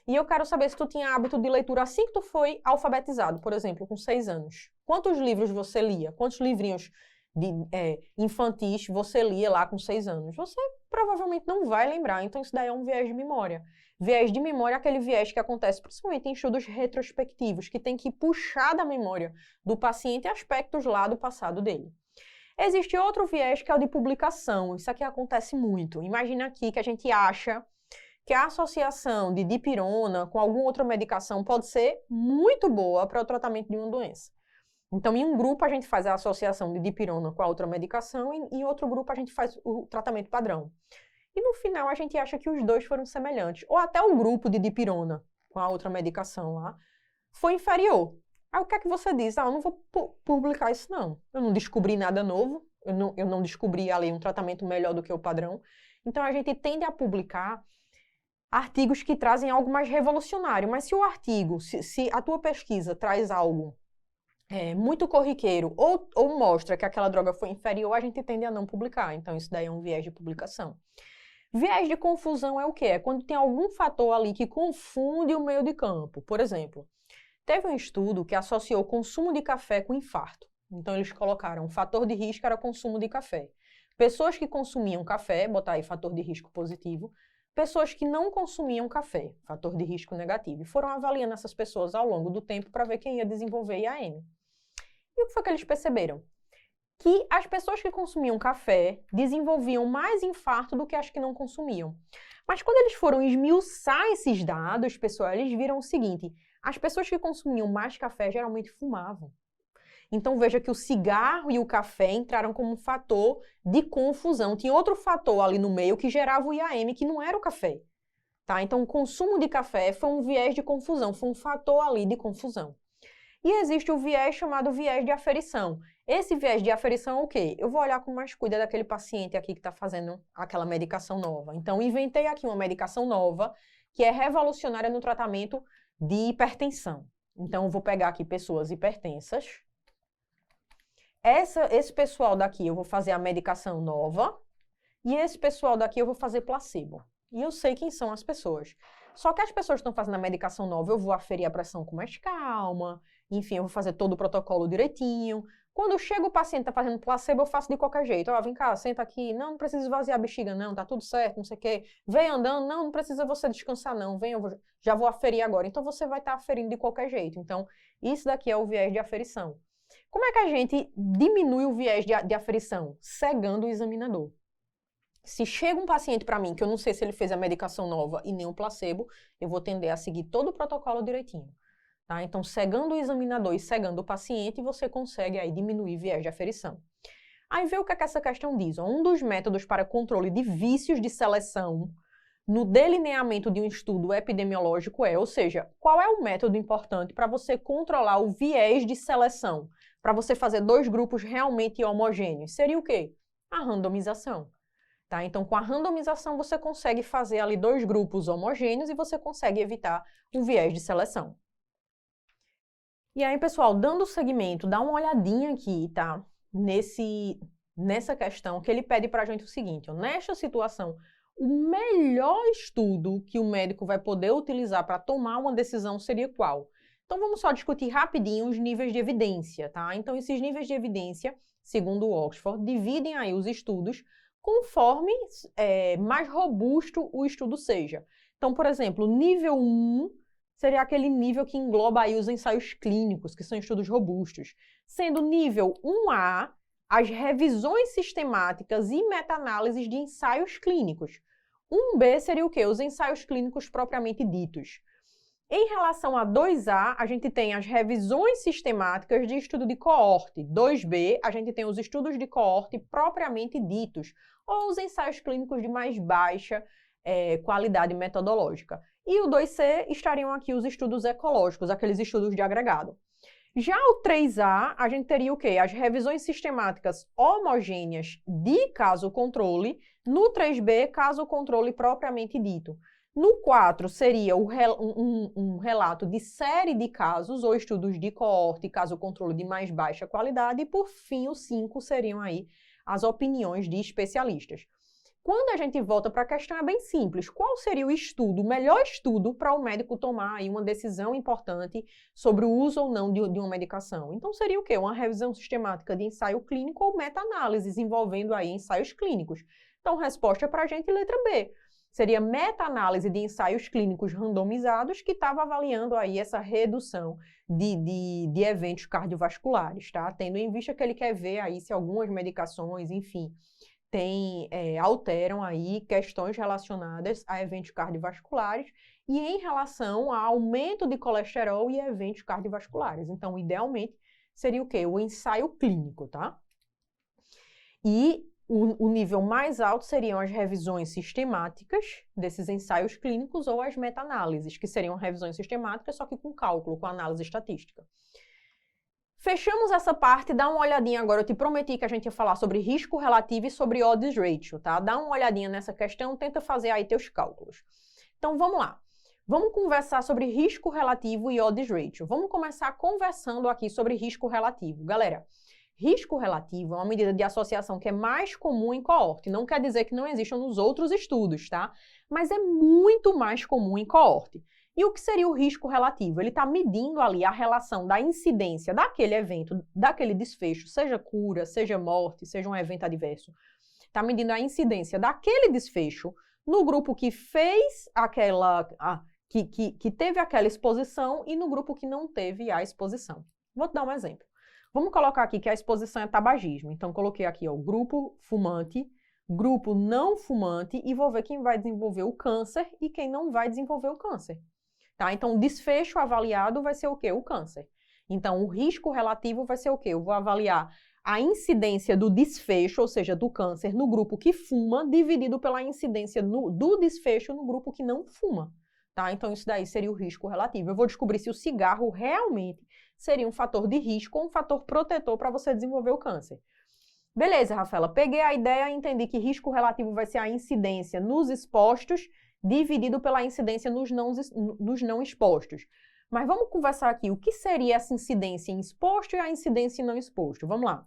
e eu quero saber se tu tinha hábito de leitura assim que tu foi alfabetizado, por exemplo, com 6 anos. Quantos livros você lia? Quantos livrinhos infantis você lia lá com 6 anos? Você provavelmente não vai lembrar, então isso daí é um viés de memória. Viés de memória é aquele viés que acontece principalmente em estudos retrospectivos, que tem que puxar da memória do paciente aspectos lá do passado dele. Existe outro viés que é o de publicação. Isso aqui acontece muito. Imagina aqui que a gente acha que a associação de dipirona com alguma outra medicação pode ser muito boa para o tratamento de uma doença. Então, em um grupo, a gente faz a associação de dipirona com a outra medicação e em outro grupo, a gente faz o tratamento padrão. E no final, a gente acha que os dois foram semelhantes. Ou até o grupo de dipirona com a outra medicação lá foi inferior. Aí o que é que você diz? Ah, eu não vou publicar isso não. Eu não descobri nada novo, eu não descobri ali um tratamento melhor do que o padrão. Então, a gente tende a publicar artigos que trazem algo mais revolucionário. Mas se o artigo, se a tua pesquisa traz algo muito corriqueiro ou mostra que aquela droga foi inferior, a gente tende a não publicar. Então, isso daí é um viés de publicação. Viés de confusão é o quê? É quando tem algum fator ali que confunde o meio de campo. Por exemplo, teve um estudo que associou o consumo de café com infarto. Então, eles colocaram o fator de risco era consumo de café. Pessoas que consumiam café, botar aí fator de risco positivo, pessoas que não consumiam café, fator de risco negativo. E foram avaliando essas pessoas ao longo do tempo para ver quem ia desenvolver IAM. E o que foi que eles perceberam? Que as pessoas que consumiam café desenvolviam mais infarto do que as que não consumiam. Mas quando eles foram esmiuçar esses dados, pessoal, eles viram o seguinte: as pessoas que consumiam mais café geralmente fumavam. Então veja que o cigarro e o café entraram como um fator de confusão. Tinha outro fator ali no meio que gerava o IAM, que não era o café. Tá? Então o consumo de café foi um viés de confusão, foi um fator ali de confusão. E existe o viés chamado viés de aferição. Esse viés de aferição é o quê? Eu vou olhar com mais cuidado daquele paciente aqui que está fazendo aquela medicação nova. Então, inventei aqui uma medicação nova que é revolucionária no tratamento de hipertensão. Então, eu vou pegar aqui pessoas hipertensas. Esse pessoal daqui eu vou fazer a medicação nova e esse pessoal daqui eu vou fazer placebo. E eu sei quem são as pessoas. Só que as pessoas que estão fazendo a medicação nova, eu vou aferir a pressão com mais calma, enfim, eu vou fazer todo o protocolo direitinho. Quando chega o paciente está fazendo placebo, eu faço de qualquer jeito. Ó, vem cá, senta aqui. Não precisa esvaziar a bexiga, não, tá tudo certo, não sei o quê. Vem andando, não precisa você descansar, não. Vem, já vou aferir agora. Então, você vai estar aferindo de qualquer jeito. Então, isso daqui é o viés de aferição. Como é que a gente diminui o viés de aferição? Cegando o examinador. Se chega um paciente para mim que eu não sei se ele fez a medicação nova e nem o placebo, eu vou tender a seguir todo o protocolo direitinho. Tá? Então, cegando o examinador e cegando o paciente, você consegue aí diminuir viés de aferição. Aí vê o que essa questão diz. Ó, um dos métodos para controle de vícios de seleção no delineamento de um estudo epidemiológico ou seja, qual é o método importante para você controlar o viés de seleção? Para você fazer 2 grupos realmente homogêneos? Seria o quê? A randomização. Tá? Então, com a randomização, você consegue fazer ali 2 grupos homogêneos e você consegue evitar o viés de seleção. E aí, pessoal, dando seguimento, dá uma olhadinha aqui, tá? Nessa questão que ele pede para a gente o seguinte, ó, nesta situação, o melhor estudo que o médico vai poder utilizar para tomar uma decisão seria qual? Então, vamos só discutir rapidinho os níveis de evidência, tá? Então, esses níveis de evidência, segundo o Oxford, dividem aí os estudos conforme mais robusto o estudo seja. Então, por exemplo, nível 1 seria aquele nível que engloba aí os ensaios clínicos, que são estudos robustos. Sendo nível 1A, as revisões sistemáticas e meta-análises de ensaios clínicos. 1B seria o quê? Os ensaios clínicos propriamente ditos. Em relação a 2A, a gente tem as revisões sistemáticas de estudo de coorte. 2B, a gente tem os estudos de coorte propriamente ditos, ou os ensaios clínicos de mais baixa qualidade metodológica. E o 2C estariam aqui os estudos ecológicos, aqueles estudos de agregado. Já o 3A, a gente teria o quê? As revisões sistemáticas homogêneas de caso-controle. No 3B, caso-controle propriamente dito. No 4, seria um relato de série de casos ou estudos de coorte, caso-controle de mais baixa qualidade. E, por fim, o 5 seriam aí as opiniões de especialistas. Quando a gente volta para a questão, é bem simples. Qual seria o estudo, o melhor estudo para o médico tomar aí uma decisão importante sobre o uso ou não de uma medicação? Então, seria o quê? Uma revisão sistemática de ensaio clínico ou meta-análises envolvendo aí ensaios clínicos. Então, resposta para a gente, letra B. Seria meta-análise de ensaios clínicos randomizados que estava avaliando aí essa redução de eventos cardiovasculares, tá? Tendo em vista que ele quer ver aí se algumas medicações, enfim, alteram aí questões relacionadas a eventos cardiovasculares e em relação ao aumento de colesterol e eventos cardiovasculares. Então, idealmente, seria o quê? O ensaio clínico, tá? E o nível mais alto seriam as revisões sistemáticas desses ensaios clínicos ou as meta-análises, que seriam revisões sistemáticas, só que com cálculo, com análise estatística. Fechamos essa parte, dá uma olhadinha agora, eu te prometi que a gente ia falar sobre risco relativo e sobre odds ratio, tá? Dá uma olhadinha nessa questão, tenta fazer aí teus cálculos. Então, vamos lá. Vamos conversar sobre risco relativo e odds ratio. Vamos começar conversando aqui sobre risco relativo. Galera, risco relativo é uma medida de associação que é mais comum em coorte. Não quer dizer que não existam nos outros estudos, tá? Mas é muito mais comum em coorte. E o que seria o risco relativo? Ele está medindo ali a relação da incidência daquele evento, daquele desfecho, seja cura, seja morte, seja um evento adverso. Está medindo a incidência daquele desfecho no grupo que fez aquela, que teve aquela exposição e no grupo que não teve a exposição. Vou te dar um exemplo. Vamos colocar aqui que a exposição é tabagismo. Então, coloquei aqui ó, o grupo fumante, grupo não fumante e vou ver quem vai desenvolver o câncer e quem não vai desenvolver o câncer. Tá? Então, o desfecho avaliado vai ser o quê? O câncer. Então, o risco relativo vai ser o quê? Eu vou avaliar a incidência do desfecho, ou seja, do câncer, no grupo que fuma, dividido pela incidência do desfecho no grupo que não fuma. Tá? Então, isso daí seria o risco relativo. Eu vou descobrir se o cigarro realmente seria um fator de risco ou um fator protetor para você desenvolver o câncer. Beleza, Rafaela, peguei a ideia e entendi que risco relativo vai ser a incidência nos expostos dividido pela incidência nos não expostos. Mas vamos conversar aqui, o que seria essa incidência em exposto e a incidência em não exposto? Vamos lá.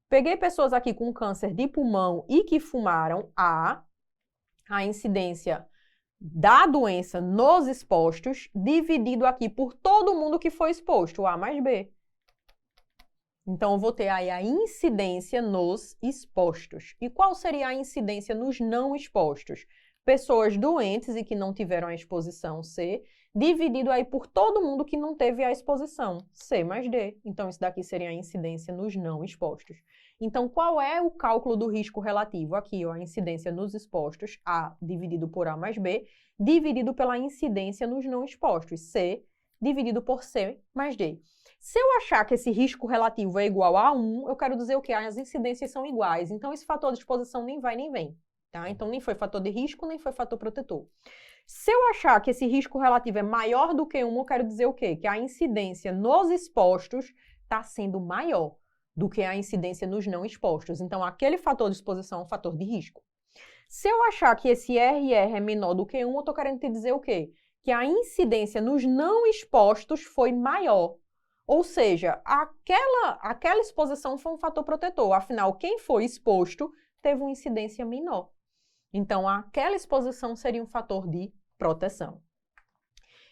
Peguei pessoas aqui com câncer de pulmão e que fumaram a incidência da doença nos expostos, dividido aqui por todo mundo que foi exposto, A mais B. Então, eu vou ter aí a incidência nos expostos. E qual seria a incidência nos não expostos? Pessoas doentes e que não tiveram a exposição C, dividido aí por todo mundo que não teve a exposição, C mais D. Então, isso daqui seria a incidência nos não expostos. Então, qual é o cálculo do risco relativo? Aqui, ó, a incidência nos expostos, A dividido por A mais B, dividido pela incidência nos não expostos, C dividido por C mais D. Se eu achar que esse risco relativo é igual a 1, eu quero dizer o quê? As incidências são iguais. Então, esse fator de exposição nem vai nem vem. Tá? Então, nem foi fator de risco, nem foi fator protetor. Se eu achar que esse risco relativo é maior do que 1, eu quero dizer o quê? Que a incidência nos expostos está sendo maior do que a incidência nos não expostos. Então, aquele fator de exposição é um fator de risco. Se eu achar que esse RR é menor do que 1, eu estou querendo te dizer o quê? Que a incidência nos não expostos foi maior. Ou seja, aquela exposição foi um fator protetor. Afinal, quem foi exposto teve uma incidência menor. Então, aquela exposição seria um fator de proteção.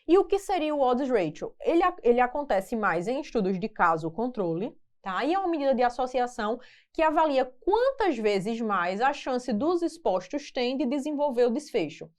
E o que seria o odds ratio? Ele acontece mais em estudos de caso-controle, tá? E é uma medida de associação que avalia quantas vezes mais a chance dos expostos tem de desenvolver o desfecho.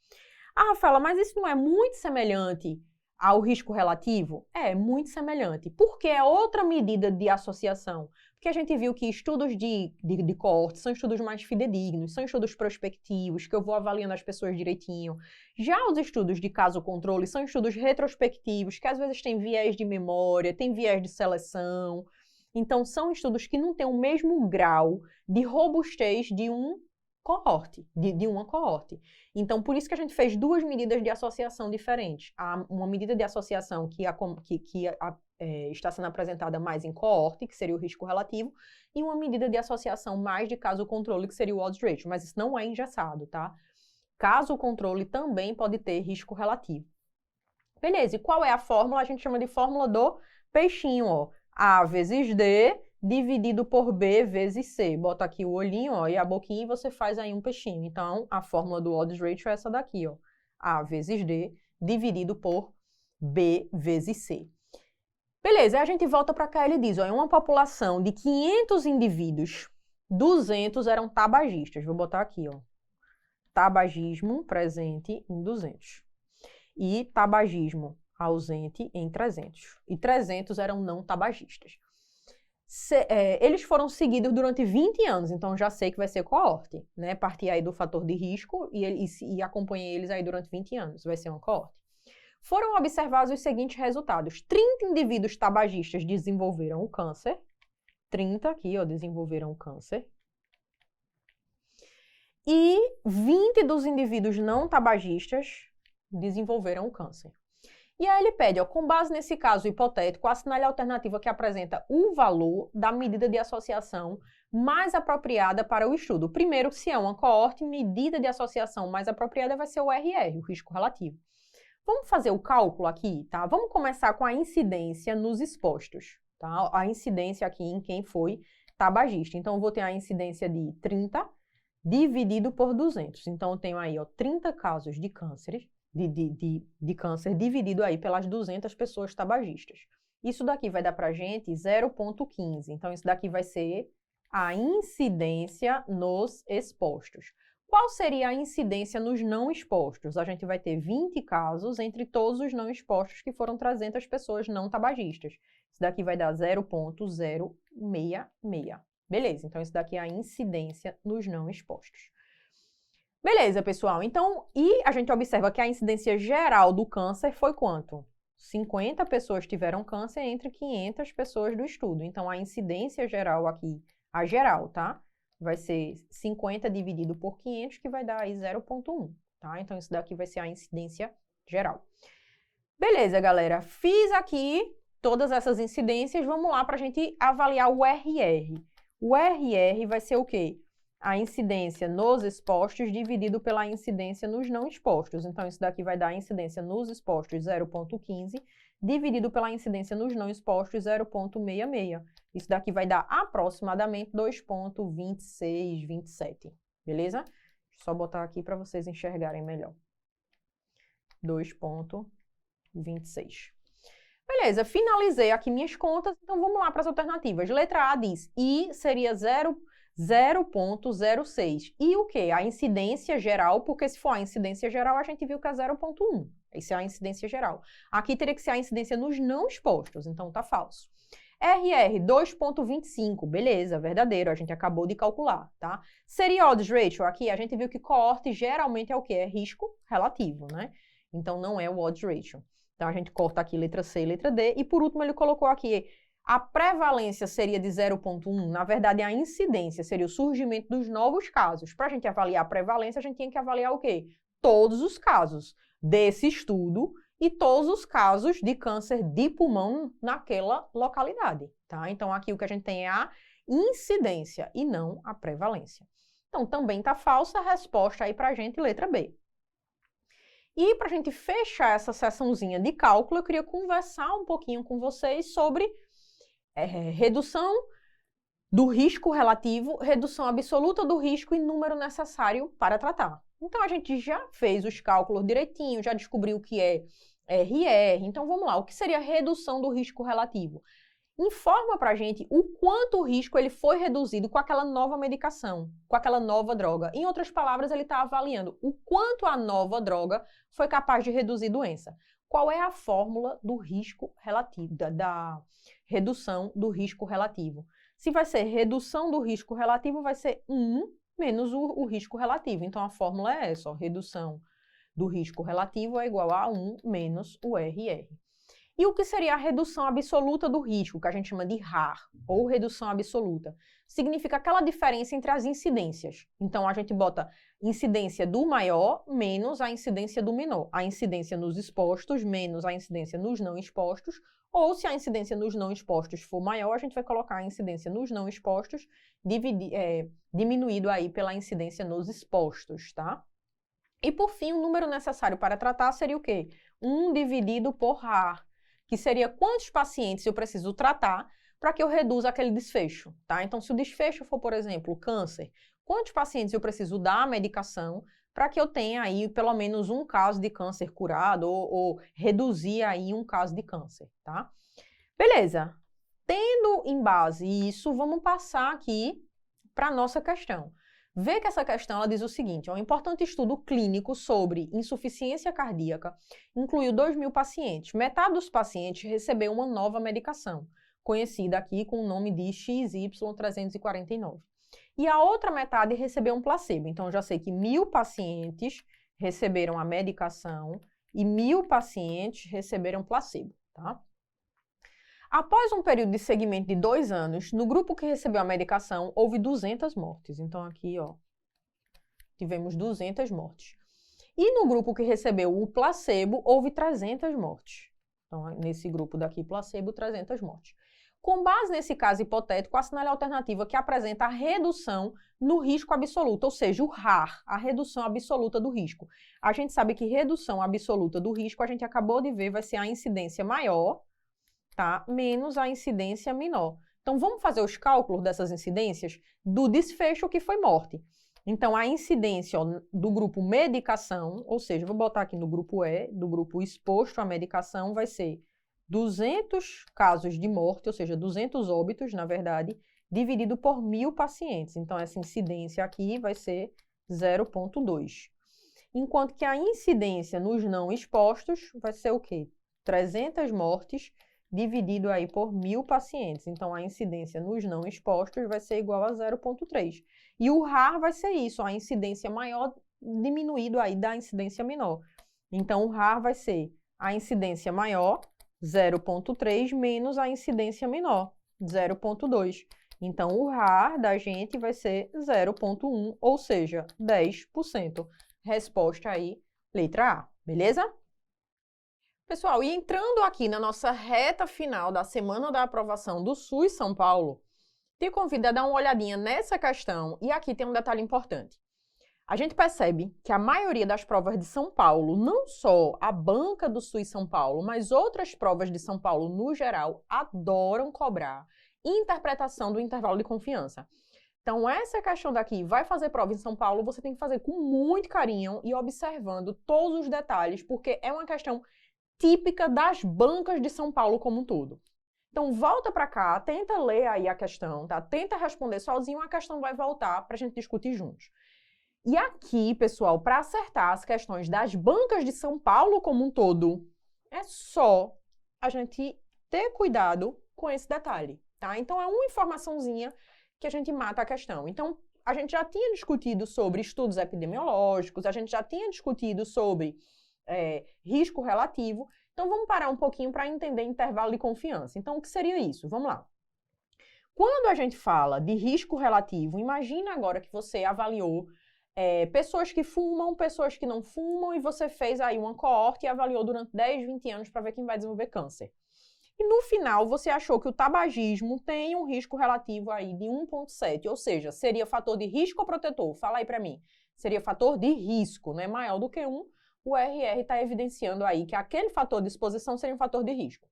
Ah, Rafaela, mas isso não é muito semelhante ao risco relativo? É muito semelhante, porque é outra medida de associação. Porque a gente viu que estudos de coorte são estudos mais fidedignos, são estudos prospectivos, que eu vou avaliando as pessoas direitinho. Já os estudos de caso-controle são estudos retrospectivos, que às vezes têm viés de memória, têm viés de seleção. Então, são estudos que não têm o mesmo grau de robustez de um coorte, de uma coorte. Então, por isso que a gente fez duas medidas de associação diferentes. Uma medida de associação que está sendo apresentada mais em coorte, que seria o risco relativo, e uma medida de associação mais de caso controle, que seria o odds ratio, mas isso não é engessado, tá? Caso controle também pode ter risco relativo. Beleza, e qual é a fórmula? A gente chama de fórmula do peixinho, ó. A vezes D dividido por B vezes C. Bota aqui o olhinho, ó, e a boquinha e você faz aí um peixinho. Então, a fórmula do odds ratio é essa daqui, ó. A vezes D dividido por B vezes C. Beleza, aí a gente volta para cá e ele diz, ó, em uma população de 500 indivíduos, 200 eram tabagistas. Vou botar aqui, ó. Tabagismo presente em 200. E tabagismo ausente em 300. E 300 eram não tabagistas. Eles foram seguidos durante 20 anos, então já sei que vai ser coorte, né? Parti aí do fator de risco e acompanhei eles aí durante 20 anos, vai ser uma coorte. Foram observados os seguintes resultados. 30 indivíduos tabagistas desenvolveram o câncer. 30 aqui, ó, desenvolveram o câncer. E 20 dos indivíduos não tabagistas desenvolveram o câncer. E aí ele pede, ó, com base nesse caso hipotético, assinale a alternativa que apresenta o valor da medida de associação mais apropriada para o estudo. Primeiro, se é uma coorte, medida de associação mais apropriada vai ser o RR, o risco relativo. Vamos fazer o cálculo aqui, tá? Vamos começar com a incidência nos expostos, tá? A incidência aqui em quem foi tabagista. Então, eu vou ter a incidência de 30 dividido por 200. Então, eu tenho aí, ó, 30 casos de câncer, de câncer dividido aí pelas 200 pessoas tabagistas. Isso daqui vai dar pra gente 0,15. Então, isso daqui vai ser a incidência nos expostos. Qual seria a incidência nos não expostos? A gente vai ter 20 casos entre todos os não expostos, que foram 300 pessoas não tabagistas. Isso daqui vai dar 0,066. Beleza, então isso daqui é a incidência nos não expostos. Beleza, pessoal. Então, e a gente observa que a incidência geral do câncer foi quanto? 50 pessoas tiveram câncer entre 500 pessoas do estudo. Então, a incidência geral aqui, a geral, tá? Vai ser 50 dividido por 500, que vai dar aí 0,1, tá? Então, isso daqui vai ser a incidência geral. Beleza, galera. Fiz aqui todas essas incidências. Vamos lá para a gente avaliar o RR. O RR vai ser o quê? A incidência nos expostos dividido pela incidência nos não expostos. Então, isso daqui vai dar a incidência nos expostos 0,15, dividido pela incidência nos não expostos 0,66. Isso daqui vai dar aproximadamente 2,26, 27. Beleza? Deixa eu só botar aqui para vocês enxergarem melhor. 2,26. Beleza, finalizei aqui minhas contas, então vamos lá para as alternativas. Letra A diz I seria 0,06. E o quê? A incidência geral, porque se for a incidência geral, a gente viu que é 0,1. Isso é a incidência geral. Aqui teria que ser a incidência nos não expostos, então tá falso. RR, 2,25, beleza, verdadeiro, a gente acabou de calcular, tá? Seria odds ratio, aqui a gente viu que coorte geralmente é o quê? É risco relativo, né? Então não é o odds ratio. Então a gente corta aqui letra C e letra D, e por último ele colocou aqui, a prevalência seria de 0,1, na verdade a incidência seria o surgimento dos novos casos. Para a gente avaliar a prevalência, a gente tinha que avaliar o quê? Todos os casos desse estudo, e todos os casos de câncer de pulmão naquela localidade, tá? Então, aqui o que a gente tem é a incidência e não a prevalência. Então, também tá falsa a resposta aí pra gente, letra B. E pra gente fechar essa sessãozinha de cálculo, eu queria conversar um pouquinho com vocês sobre redução do risco relativo, redução absoluta do risco e número necessário para tratar. Então, a gente já fez os cálculos direitinho, já descobriu o que é RR. Então, vamos lá. O que seria redução do risco relativo? Informa pra gente o quanto o risco ele foi reduzido com aquela nova medicação, com aquela nova droga. Em outras palavras, ele está avaliando o quanto a nova droga foi capaz de reduzir doença. Qual é a fórmula do risco relativo, da redução do risco relativo? Se vai ser redução do risco relativo, vai ser 1 menos o risco relativo. Então, a fórmula é essa, ó, redução do risco relativo é igual a 1 menos o RR. E o que seria a redução absoluta do risco, que a gente chama de RAR, ou redução absoluta? Significa aquela diferença entre as incidências. Então, a gente bota incidência do maior menos a incidência do menor. A incidência nos expostos menos a incidência nos não expostos. Ou, se a incidência nos não expostos for maior, a gente vai colocar a incidência nos não expostos diminuído aí pela incidência nos expostos, tá? E, por fim, o número necessário para tratar seria o quê? 1 dividido por RAR, que seria quantos pacientes eu preciso tratar para que eu reduza aquele desfecho, tá? Então, se o desfecho for, por exemplo, câncer, quantos pacientes eu preciso dar a medicação para que eu tenha aí pelo menos um caso de câncer curado ou reduzir aí um caso de câncer, tá? Beleza. Tendo em base isso, vamos passar aqui para a nossa questão. Vê que essa questão ela diz o seguinte: um importante estudo clínico sobre insuficiência cardíaca incluiu 2.000 pacientes. Metade dos pacientes recebeu uma nova medicação, conhecida aqui com o nome de XY349. E a outra metade recebeu um placebo. Então, eu já sei que 1.000 pacientes receberam a medicação e 1.000 pacientes receberam placebo, tá? Após um período de seguimento de 2 anos, no grupo que recebeu a medicação, houve 200 mortes. Então, aqui, ó, tivemos 200 mortes. E no grupo que recebeu o placebo, houve 300 mortes. Então, nesse grupo daqui, placebo, 300 mortes. Com base nesse caso hipotético, assinale a alternativa que apresenta a redução no risco absoluto, ou seja, o RAR, a redução absoluta do risco. A gente sabe que redução absoluta do risco, a gente acabou de ver, vai ser a incidência maior, tá? Menos a incidência menor. Então, vamos fazer os cálculos dessas incidências do desfecho que foi morte. Então, a incidência do grupo medicação, ou seja, vou botar aqui no grupo E, do grupo exposto à medicação, vai ser 200 casos de morte, ou seja, 200 óbitos, na verdade, dividido por 1.000 pacientes. Então, essa incidência aqui vai ser 0,2. Enquanto que a incidência nos não expostos vai ser o quê? 300 mortes dividido aí por 1.000 pacientes. Então, a incidência nos não expostos vai ser igual a 0,3. E o RAR vai ser isso, a incidência maior diminuído aí da incidência menor. Então, o RAR vai ser a incidência maior, 0,3, menos a incidência menor, 0,2. Então, o RAR da gente vai ser 0,1, ou seja, 10%. Resposta aí, letra A, beleza? Pessoal, e entrando aqui na nossa reta final da semana da aprovação do SUS São Paulo, te convido a dar uma olhadinha nessa questão e aqui tem um detalhe importante. A gente percebe que a maioria das provas de São Paulo, não só a banca do SUS São Paulo, mas outras provas de São Paulo no geral, adoram cobrar interpretação do intervalo de confiança. Então, essa questão daqui, vai fazer prova em São Paulo, você tem que fazer com muito carinho e observando todos os detalhes, porque é uma questão típica das bancas de São Paulo como um todo. Então, volta para cá, tenta ler aí a questão, tá? Tenta responder sozinho, a questão vai voltar para a gente discutir juntos. E aqui, pessoal, para acertar as questões das bancas de São Paulo como um todo, é só a gente ter cuidado com esse detalhe, tá? Então, é uma informaçãozinha que a gente mata a questão. Então, a gente já tinha discutido sobre estudos epidemiológicos, a gente já tinha discutido sobre risco relativo. Então, vamos parar um pouquinho para entender intervalo de confiança. Então, o que seria isso? Vamos lá. Quando a gente fala de risco relativo, imagina agora que você avaliou pessoas que fumam, pessoas que não fumam, e você fez aí uma coorte e avaliou durante 10, 20 anos para ver quem vai desenvolver câncer. E no final, você achou que o tabagismo tem um risco relativo aí de 1,7, ou seja, seria fator de risco ou protetor? Fala aí para mim. Seria fator de risco, não é maior do que 1. O RR está evidenciando aí que aquele fator de exposição seria um fator de risco.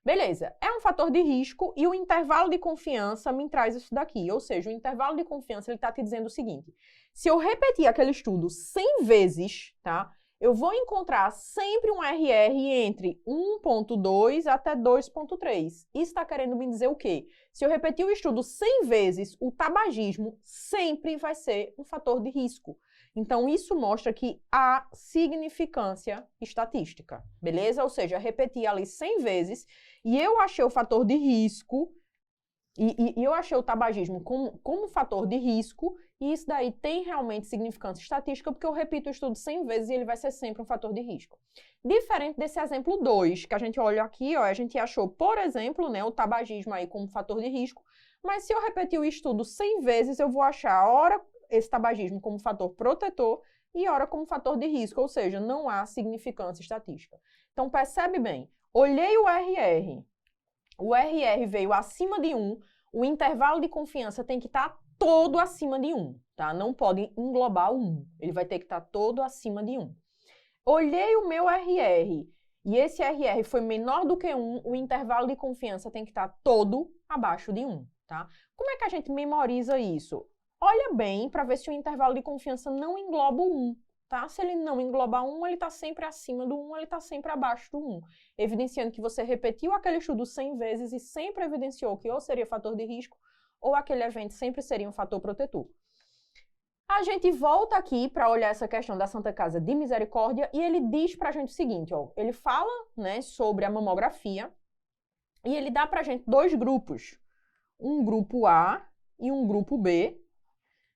Beleza, é um fator de risco e o intervalo de confiança me traz isso daqui. Ou seja, o intervalo de confiança ele está te dizendo o seguinte: se eu repetir aquele estudo 100 vezes, tá? Eu vou encontrar sempre um RR entre 1,2 até 2,3. Isso está querendo me dizer o quê? Se eu repetir o estudo 100 vezes, o tabagismo sempre vai ser um fator de risco. Então, isso mostra que há significância estatística, beleza? Ou seja, repetir ali 100 vezes e eu achei o fator de risco, e eu achei o tabagismo como fator de risco, E isso daí tem realmente significância estatística, porque eu repito o estudo 100 vezes e ele vai ser sempre um fator de risco. Diferente desse exemplo 2, que a gente olha aqui, ó, a gente achou, por exemplo, né, o tabagismo aí como fator de risco, mas se eu repetir o estudo 100 vezes, eu vou achar, ora, esse tabagismo como fator protetor e ora como fator de risco, ou seja, não há significância estatística. Então, percebe bem, olhei o RR veio acima de 1, o intervalo de confiança tem que estar todo acima de 1, tá? Não pode englobar o 1, ele vai ter que estar todo acima de 1. Olhei o meu RR e esse RR foi menor do que 1, o intervalo de confiança tem que estar todo abaixo de 1, tá? Como é que a gente memoriza isso? Olha bem para ver se o intervalo de confiança não engloba o 1, tá? Se ele não englobar 1, ele está sempre acima do 1, ele está sempre abaixo do 1. Evidenciando que você repetiu aquele estudo 100 vezes e sempre evidenciou que ou seria fator de risco ou aquele evento sempre seria um fator protetor. A gente volta aqui para olhar essa questão da Santa Casa de Misericórdia e ele diz para a gente o seguinte, ó, ele fala, né, sobre a mamografia e ele dá para a gente 2 grupos, um grupo A e um grupo B,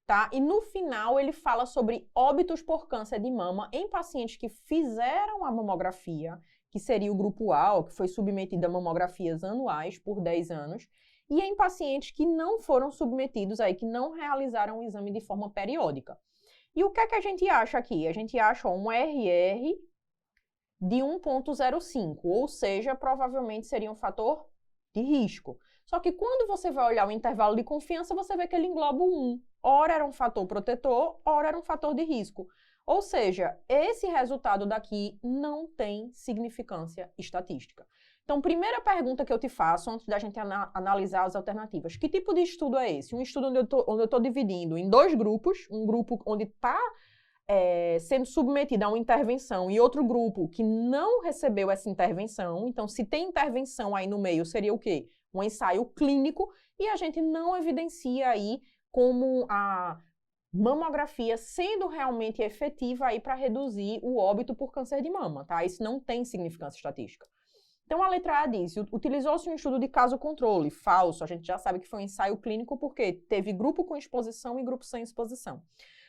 tá? E no final ele fala sobre óbitos por câncer de mama em pacientes que fizeram a mamografia, que seria o grupo A, ó, que foi submetido a mamografias anuais por 10 anos, e em pacientes que não foram submetidos aí, que não realizaram o exame de forma periódica. E o que é que a gente acha aqui? A gente acha um RR de 1,05, ou seja, provavelmente seria um fator de risco. Só que quando você vai olhar o intervalo de confiança, você vê que ele engloba o 1. Ora era um fator protetor, ora era um fator de risco. Ou seja, esse resultado daqui não tem significância estatística. Então, primeira pergunta que eu te faço antes da gente analisar as alternativas. Que tipo de estudo é esse? Um estudo onde eu estou dividindo em 2 grupos, um grupo onde está sendo submetido a uma intervenção e outro grupo que não recebeu essa intervenção. Então, se tem intervenção aí no meio, seria o quê? Um ensaio clínico e a gente não evidencia aí como a mamografia sendo realmente efetiva aí para reduzir o óbito por câncer de mama, tá? Isso não tem significância estatística. Então, a letra A diz, utilizou-se um estudo de caso controle, falso, a gente já sabe que foi um ensaio clínico porque teve grupo com exposição e grupo sem exposição.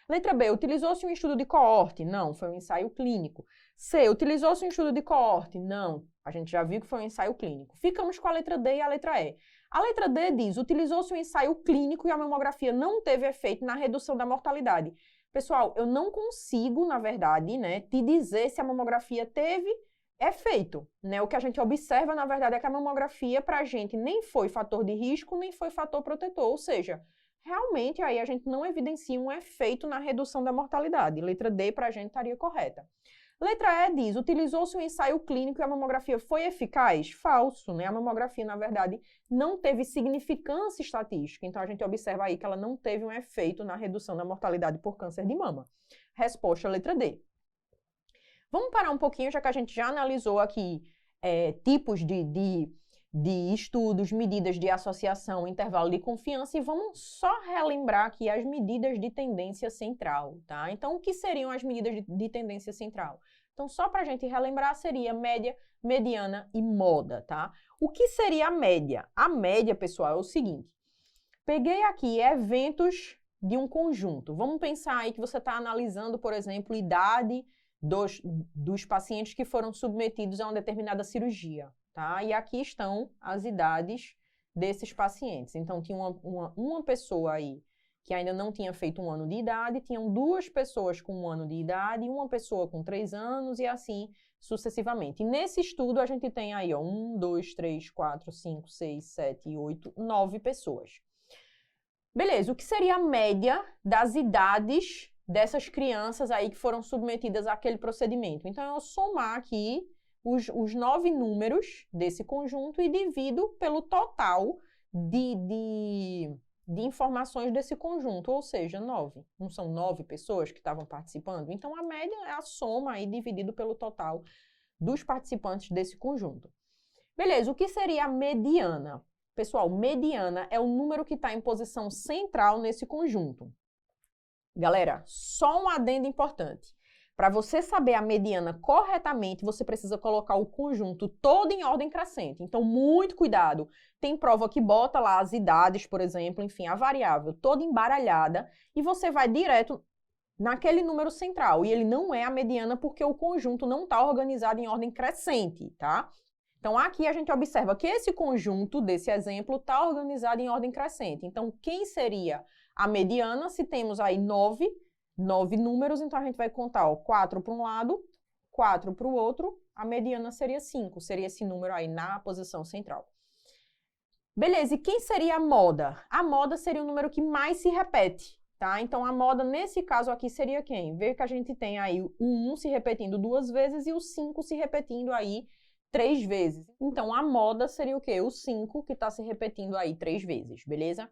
Letra B, utilizou-se um estudo de coorte, não, foi um ensaio clínico. C, utilizou-se um estudo de coorte, não, a gente já viu que foi um ensaio clínico. Ficamos com a letra D e a letra E. A letra D diz, utilizou-se um ensaio clínico e a mamografia não teve efeito na redução da mortalidade. Pessoal, eu não consigo, na verdade, né, te dizer se a mamografia teve efeito, né? O que a gente observa, na verdade, é que a mamografia, para a gente, nem foi fator de risco, nem foi fator protetor, ou seja, realmente aí a gente não evidencia um efeito na redução da mortalidade. Letra D, para a gente, estaria correta. Letra E diz, utilizou-se um ensaio clínico e a mamografia foi eficaz? Falso, né? A mamografia, na verdade, não teve significância estatística, então a gente observa aí que ela não teve um efeito na redução da mortalidade por câncer de mama. Resposta, letra D. Vamos parar um pouquinho, já que a gente já analisou aqui tipos de estudos, medidas de associação, intervalo de confiança, e vamos só relembrar aqui as medidas de tendência central, tá? Então, o que seriam as medidas de tendência central? Então, só para a gente relembrar, seria média, mediana e moda, tá? O que seria a média? A média, pessoal, é o seguinte. Peguei aqui eventos de um conjunto. Vamos pensar aí que você está analisando, por exemplo, idade dos pacientes que foram submetidos a uma determinada cirurgia, tá? E aqui estão as idades desses pacientes. Então, tinha uma pessoa aí que ainda não tinha feito 1 ano de idade, tinham 2 pessoas com 1 ano de idade, uma pessoa com 3 anos e assim sucessivamente. E nesse estudo, a gente tem aí, ó, 1, 2, 3, 4, 5, 6, 7, 8, 9 pessoas. Beleza, o que seria a média das idades dessas crianças aí que foram submetidas àquele procedimento? Então, eu somar aqui os 9 números desse conjunto e divido pelo total de informações desse conjunto, ou seja, 9. Não são 9 pessoas que estavam participando? Então, a média é a soma aí dividido pelo total dos participantes desse conjunto. Beleza, o que seria a mediana? Pessoal, mediana é o número que está em posição central nesse conjunto. Galera, só um adendo importante. Para você saber a mediana corretamente, você precisa colocar o conjunto todo em ordem crescente. Então, muito cuidado. Tem prova que bota lá as idades, por exemplo, enfim, a variável toda embaralhada, e você vai direto naquele número central. E ele não é a mediana porque o conjunto não está organizado em ordem crescente, tá? Então, aqui a gente observa que esse conjunto desse exemplo está organizado em ordem crescente. Então, quem seria a mediana? Se temos aí 9 números, então a gente vai contar, ó, 4 para um lado, 4 para o outro, a mediana seria 5, seria esse número aí na posição central. Beleza, e quem seria a moda? A moda seria o número que mais se repete, tá? Então, a moda, nesse caso aqui, seria quem? Ver que a gente tem aí o 1 se repetindo 2 vezes e o 5 se repetindo aí 3 vezes. Então, a moda seria o quê? O 5 que está se repetindo aí 3 vezes, beleza? O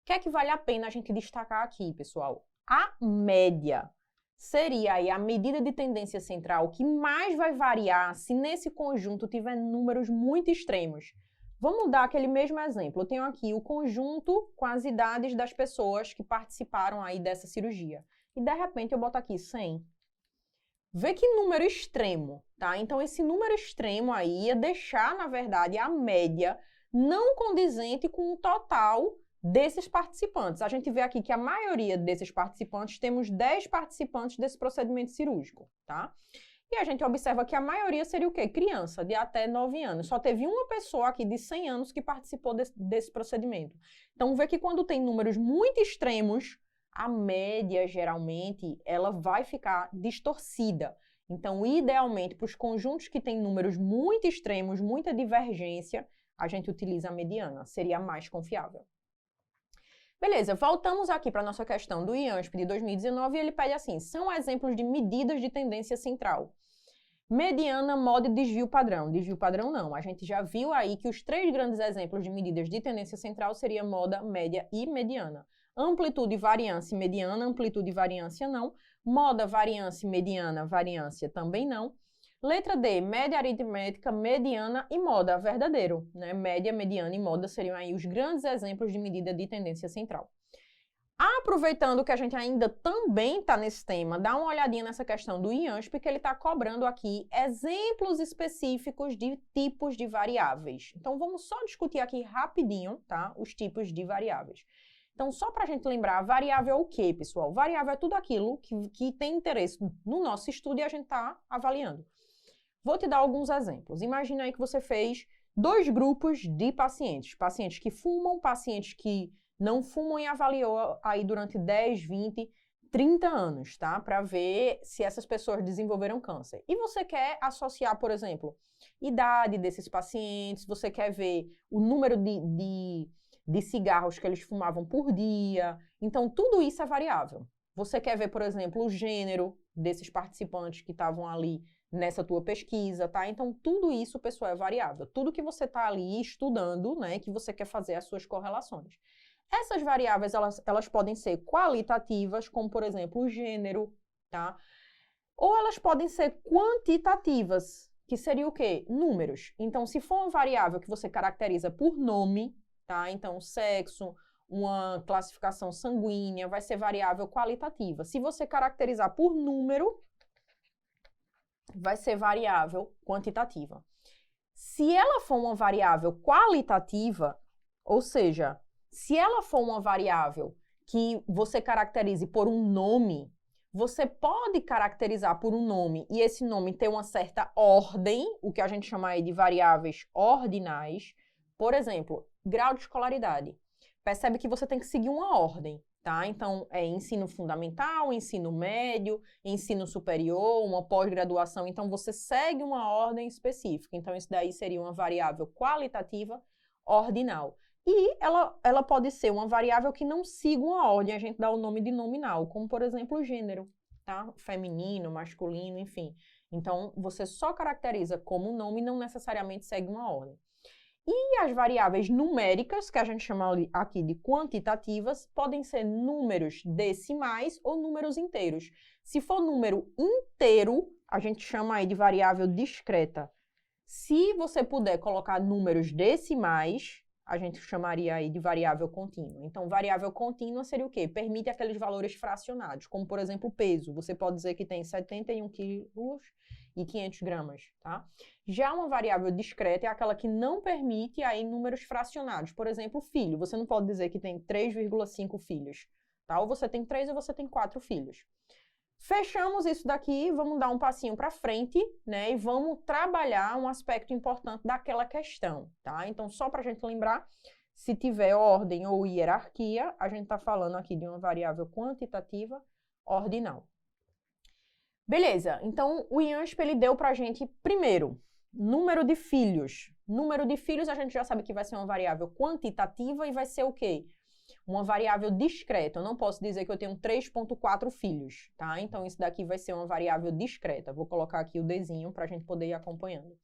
que é que vale a pena a gente destacar aqui, pessoal? A média seria aí a medida de tendência central que mais vai variar se nesse conjunto tiver números muito extremos. Vamos dar aquele mesmo exemplo. Eu tenho aqui o conjunto com as idades das pessoas que participaram aí dessa cirurgia. E, de repente, eu boto aqui 100. Vê que número extremo, tá? Então, esse número extremo aí ia deixar, na verdade, a média não condizente com o total desses participantes. A gente vê aqui que a maioria desses participantes, temos 10 participantes desse procedimento cirúrgico, tá? E a gente observa que a maioria seria o quê? Criança, de até 9 anos. Só teve uma pessoa aqui de 100 anos que participou desse procedimento. Então, vê que quando tem números muito extremos, a média, geralmente, ela vai ficar distorcida. Então, idealmente, para os conjuntos que têm números muito extremos, muita divergência, a gente utiliza a mediana, seria a mais confiável. Beleza, voltamos aqui para a nossa questão do IANSP de 2019 e ele pede assim, são exemplos de medidas de tendência central. Mediana, moda e desvio padrão. Desvio padrão não, a gente já viu aí que os 3 grandes exemplos de medidas de tendência central seria moda, média e mediana. Amplitude, variância e mediana, amplitude e variância não. Moda, variância, mediana, variância também não. Letra D, média aritmética, mediana e moda, verdadeiro, né? Média, mediana e moda seriam aí os grandes exemplos de medida de tendência central. Aproveitando que a gente ainda também está nesse tema, dá uma olhadinha nessa questão do IANSP, que ele está cobrando aqui exemplos específicos de tipos de variáveis. Então, vamos só discutir aqui rapidinho, tá? Os tipos de variáveis. Então, só para a gente lembrar, variável é o quê, pessoal? Variável é tudo aquilo que tem interesse no nosso estudo e a gente está avaliando. Vou te dar alguns exemplos. Imagina aí que você fez 2 grupos de pacientes. Pacientes que fumam, pacientes que não fumam e avaliou aí durante 10, 20, 30 anos, tá? Para ver se essas pessoas desenvolveram câncer. E você quer associar, por exemplo, idade desses pacientes, você quer ver o número de cigarros que eles fumavam por dia. Então, tudo isso é variável. Você quer ver, por exemplo, o gênero desses participantes que estavam ali nessa tua pesquisa, tá? Então, tudo isso, pessoal, é variável. Tudo que você está ali estudando, né, que você quer fazer as suas correlações. Essas variáveis, elas podem ser qualitativas, como, por exemplo, o gênero, tá? Ou elas podem ser quantitativas, que seria o quê? Números. Então, se for uma variável que você caracteriza por nome, tá? Então, sexo, uma classificação sanguínea, vai ser variável qualitativa. Se você caracterizar por número, vai ser variável quantitativa. Se ela for uma variável qualitativa, ou seja, se ela for uma variável que você caracterize por um nome, você pode caracterizar por um nome e esse nome ter uma certa ordem, o que a gente chama aí de variáveis ordinais. Por exemplo, grau de escolaridade. Percebe que você tem que seguir uma ordem, tá? Então, é ensino fundamental, ensino médio, ensino superior, uma pós-graduação. Então, você segue uma ordem específica. Então, isso daí seria uma variável qualitativa ordinal. E ela pode ser uma variável que não siga uma ordem, a gente dá o nome de nominal, como, por exemplo, o gênero, tá? Feminino, masculino, enfim. Então, você só caracteriza como nome e não necessariamente segue uma ordem. E as variáveis numéricas, que a gente chama aqui de quantitativas, podem ser números decimais ou números inteiros. Se for número inteiro, a gente chama aí de variável discreta. Se você puder colocar números decimais, a gente chamaria aí de variável contínua. Então, variável contínua seria o quê? Permite aqueles valores fracionados, como, por exemplo, o peso. Você pode dizer que tem 71 quilos e 500 gramas, tá? Já uma variável discreta é aquela que não permite aí números fracionados. Por exemplo, filho. Você não pode dizer que tem 3,5 filhos, tá? Ou você tem 3 ou você tem 4 filhos. Fechamos isso daqui, vamos dar um passinho para frente, né? E vamos trabalhar um aspecto importante daquela questão, tá? Então, só para a gente lembrar, se tiver ordem ou hierarquia, a gente está falando aqui de uma variável quantitativa ordinal. Beleza, então o IANSP ele deu para a gente, primeiro, número de filhos. Número de filhos a gente já sabe que vai ser uma variável quantitativa e vai ser o quê? Uma variável discreta. Eu não posso dizer que eu tenho 3,4 filhos, tá? Então, isso daqui vai ser uma variável discreta. Vou colocar aqui o desenho para a gente poder ir acompanhando.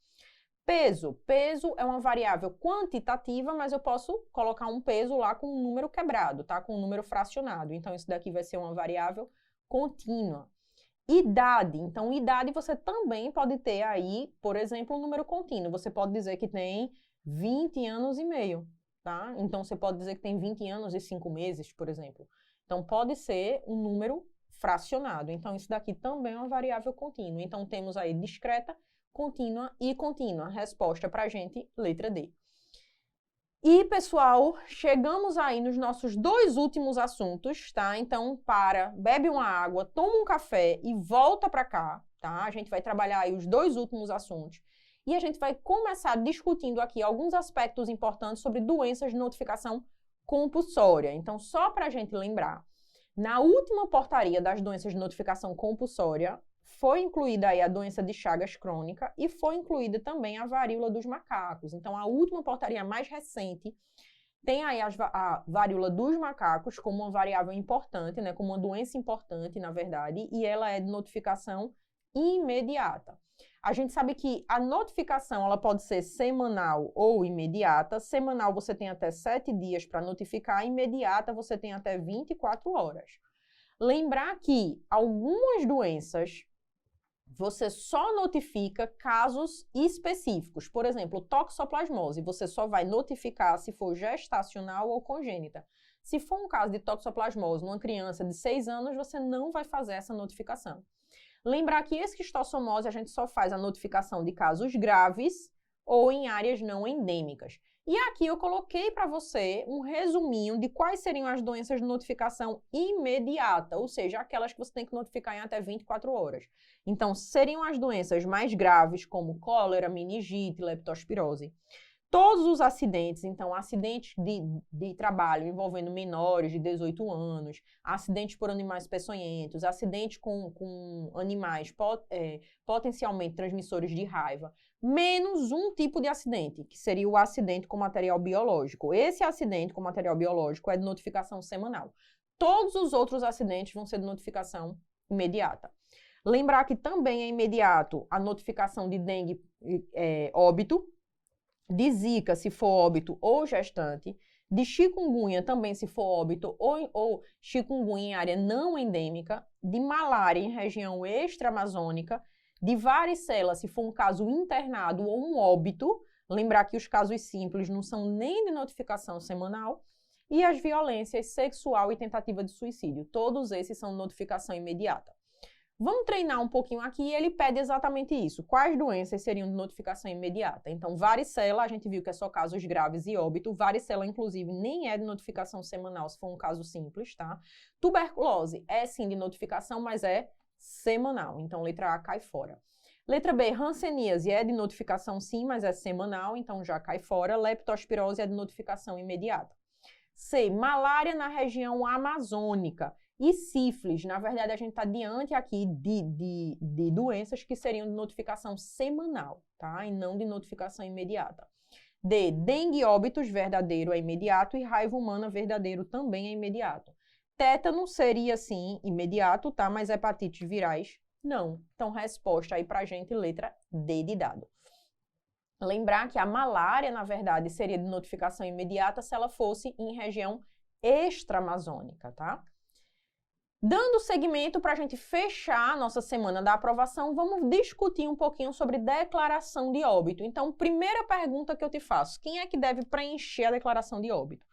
Peso. Peso é uma variável quantitativa, mas eu posso colocar um peso lá com um número quebrado, tá? Com um número fracionado. Então, isso daqui vai ser uma variável contínua. Idade. Então, idade você também pode ter aí, por exemplo, um número contínuo. Você pode dizer que tem 20 anos e meio. Tá? Então, você pode dizer que tem 20 anos e 5 meses, por exemplo. Então, pode ser um número fracionado. Então, isso daqui também é uma variável contínua. Então, temos aí discreta, contínua e contínua. Resposta para a gente, letra D. E, pessoal, chegamos aí nos nossos dois últimos assuntos, tá? Então, bebe uma água, toma um café e volta para cá, tá? A gente vai trabalhar aí os dois últimos assuntos. E a gente vai começar discutindo aqui alguns aspectos importantes sobre doenças de notificação compulsória. Então, só para a gente lembrar, na última portaria das doenças de notificação compulsória, foi incluída aí a doença de Chagas crônica e foi incluída também a varíola dos macacos. Então, a última portaria mais recente tem aí a varíola dos macacos como uma variável importante, né, como uma doença importante, na verdade, e ela é de notificação imediata. A gente sabe que a notificação ela pode ser semanal ou imediata. Semanal você tem até 7 dias para notificar, imediata você tem até 24 horas. Lembrar que algumas doenças você só notifica casos específicos. Por exemplo, toxoplasmose, você só vai notificar se for gestacional ou congênita. Se for um caso de toxoplasmose numa criança de 6 anos, você não vai fazer essa notificação. Lembrar que esquistossomose a gente só faz a notificação de casos graves ou em áreas não endêmicas. E aqui eu coloquei para você um resuminho de quais seriam as doenças de notificação imediata, ou seja, aquelas que você tem que notificar em até 24 horas. Então, seriam as doenças mais graves, como cólera, meningite, leptospirose. Todos os acidentes, então, acidentes de trabalho envolvendo menores de 18 anos, acidentes por animais peçonhentos, acidentes com animais potencialmente transmissores de raiva, menos um tipo de acidente, que seria o acidente com material biológico. Esse acidente com material biológico é de notificação semanal. Todos os outros acidentes vão ser de notificação imediata. Lembrar que também é imediato a notificação de dengue óbito, de zika, se for óbito ou gestante, de chikungunya também, se for óbito ou chikungunya em área não endêmica, de malária em região extra-amazônica, de varicela, se for um caso internado ou um óbito, lembrar que os casos simples não são nem de notificação semanal, e as violências sexual e tentativa de suicídio. Todos esses são notificação imediata. Vamos treinar um pouquinho aqui e ele pede exatamente isso. Quais doenças seriam de notificação imediata? Então, varicela, a gente viu que é só casos graves e óbito. Varicela, inclusive, nem é de notificação semanal, se for um caso simples, tá? Tuberculose é sim de notificação, mas é semanal. Então, letra A cai fora. Letra B, hanseníase é de notificação sim, mas é semanal, então já cai fora. Leptospirose é de notificação imediata. C, malária na região amazônica. E sífilis, na verdade, a gente está diante aqui de doenças que seriam de notificação semanal, tá? E não de notificação imediata. D, dengue óbitos, verdadeiro é imediato, e raiva humana, verdadeiro, também é imediato. Tétano seria, sim, imediato, tá? Mas hepatites virais, não. Então, resposta aí pra gente, letra D de dado. Lembrar que a malária, na verdade, seria de notificação imediata se ela fosse em região extra-amazônica, tá? Dando seguimento para a gente fechar a nossa semana da aprovação, vamos discutir um pouquinho sobre declaração de óbito. Então, primeira pergunta que eu te faço, quem é que deve preencher a declaração de óbito?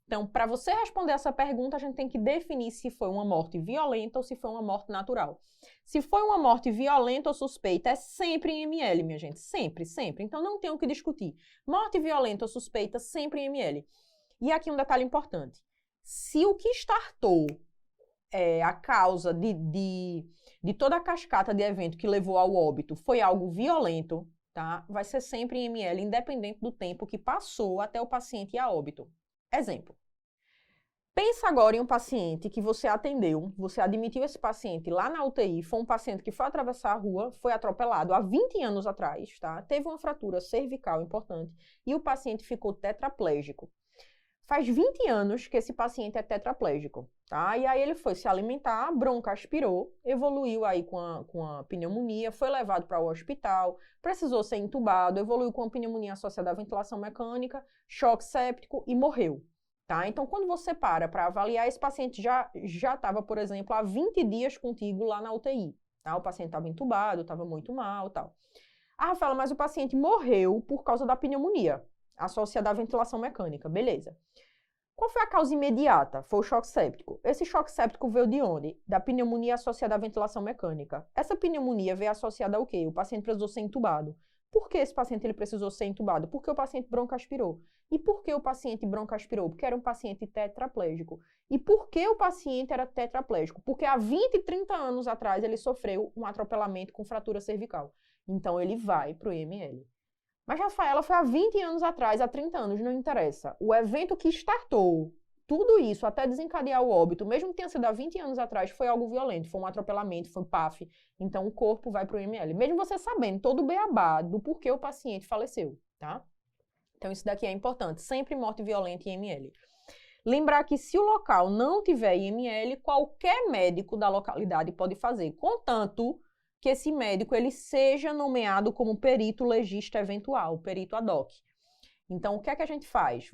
Então, para você responder essa pergunta, a gente tem que definir se foi uma morte violenta ou se foi uma morte natural. Se foi uma morte violenta ou suspeita, é sempre em ml, minha gente. Sempre, sempre. Então, não tem o que discutir. Morte violenta ou suspeita, sempre em ml. E aqui um detalhe importante. Se o que startou a causa de toda a cascata de evento que levou ao óbito foi algo violento, tá? Vai ser sempre em ml, independente do tempo que passou até o paciente ir a óbito. Exemplo. Pensa agora em um paciente que você atendeu, você admitiu esse paciente lá na UTI, foi um paciente que foi atravessar a rua, foi atropelado há 20 anos atrás, tá? Teve uma fratura cervical importante e o paciente ficou tetraplégico. Faz 20 anos que esse paciente é tetraplégico, tá? E aí ele foi se alimentar, broncoaspirou, evoluiu aí com a pneumonia, foi levado para o hospital, precisou ser entubado, evoluiu com a pneumonia associada à ventilação mecânica, choque séptico e morreu, tá? Então, quando você para avaliar, esse paciente já estava, por exemplo, há 20 dias contigo lá na UTI, tá? O paciente estava entubado, estava muito mal, tal. Ah, Rafaela, mas o paciente morreu por causa da pneumonia associada à ventilação mecânica, beleza. Qual foi a causa imediata? Foi o choque séptico. Esse choque séptico veio de onde? Da pneumonia associada à ventilação mecânica. Essa pneumonia veio associada ao quê? O paciente precisou ser entubado. Por que esse paciente ele precisou ser entubado? Porque o paciente broncoaspirou. E por que o paciente broncoaspirou? Porque era um paciente tetraplégico. E por que o paciente era tetraplégico? Porque há 20, 30 anos atrás ele sofreu um atropelamento com fratura cervical. Então ele vai para o IML. Mas, Rafaela, foi há 20 anos atrás, há 30 anos, não interessa. O evento que startou tudo isso até desencadear o óbito, mesmo que tenha sido há 20 anos atrás, foi algo violento, foi um atropelamento, foi um PAF. Então, o corpo vai para o IML. Mesmo você sabendo todo o beabá do porquê o paciente faleceu, tá? Então, isso daqui é importante. Sempre morte violenta em IML. Lembrar que se o local não tiver IML, qualquer médico da localidade pode fazer, contanto que esse médico ele seja nomeado como perito legista eventual, perito ad hoc. Então, o que é que a gente faz?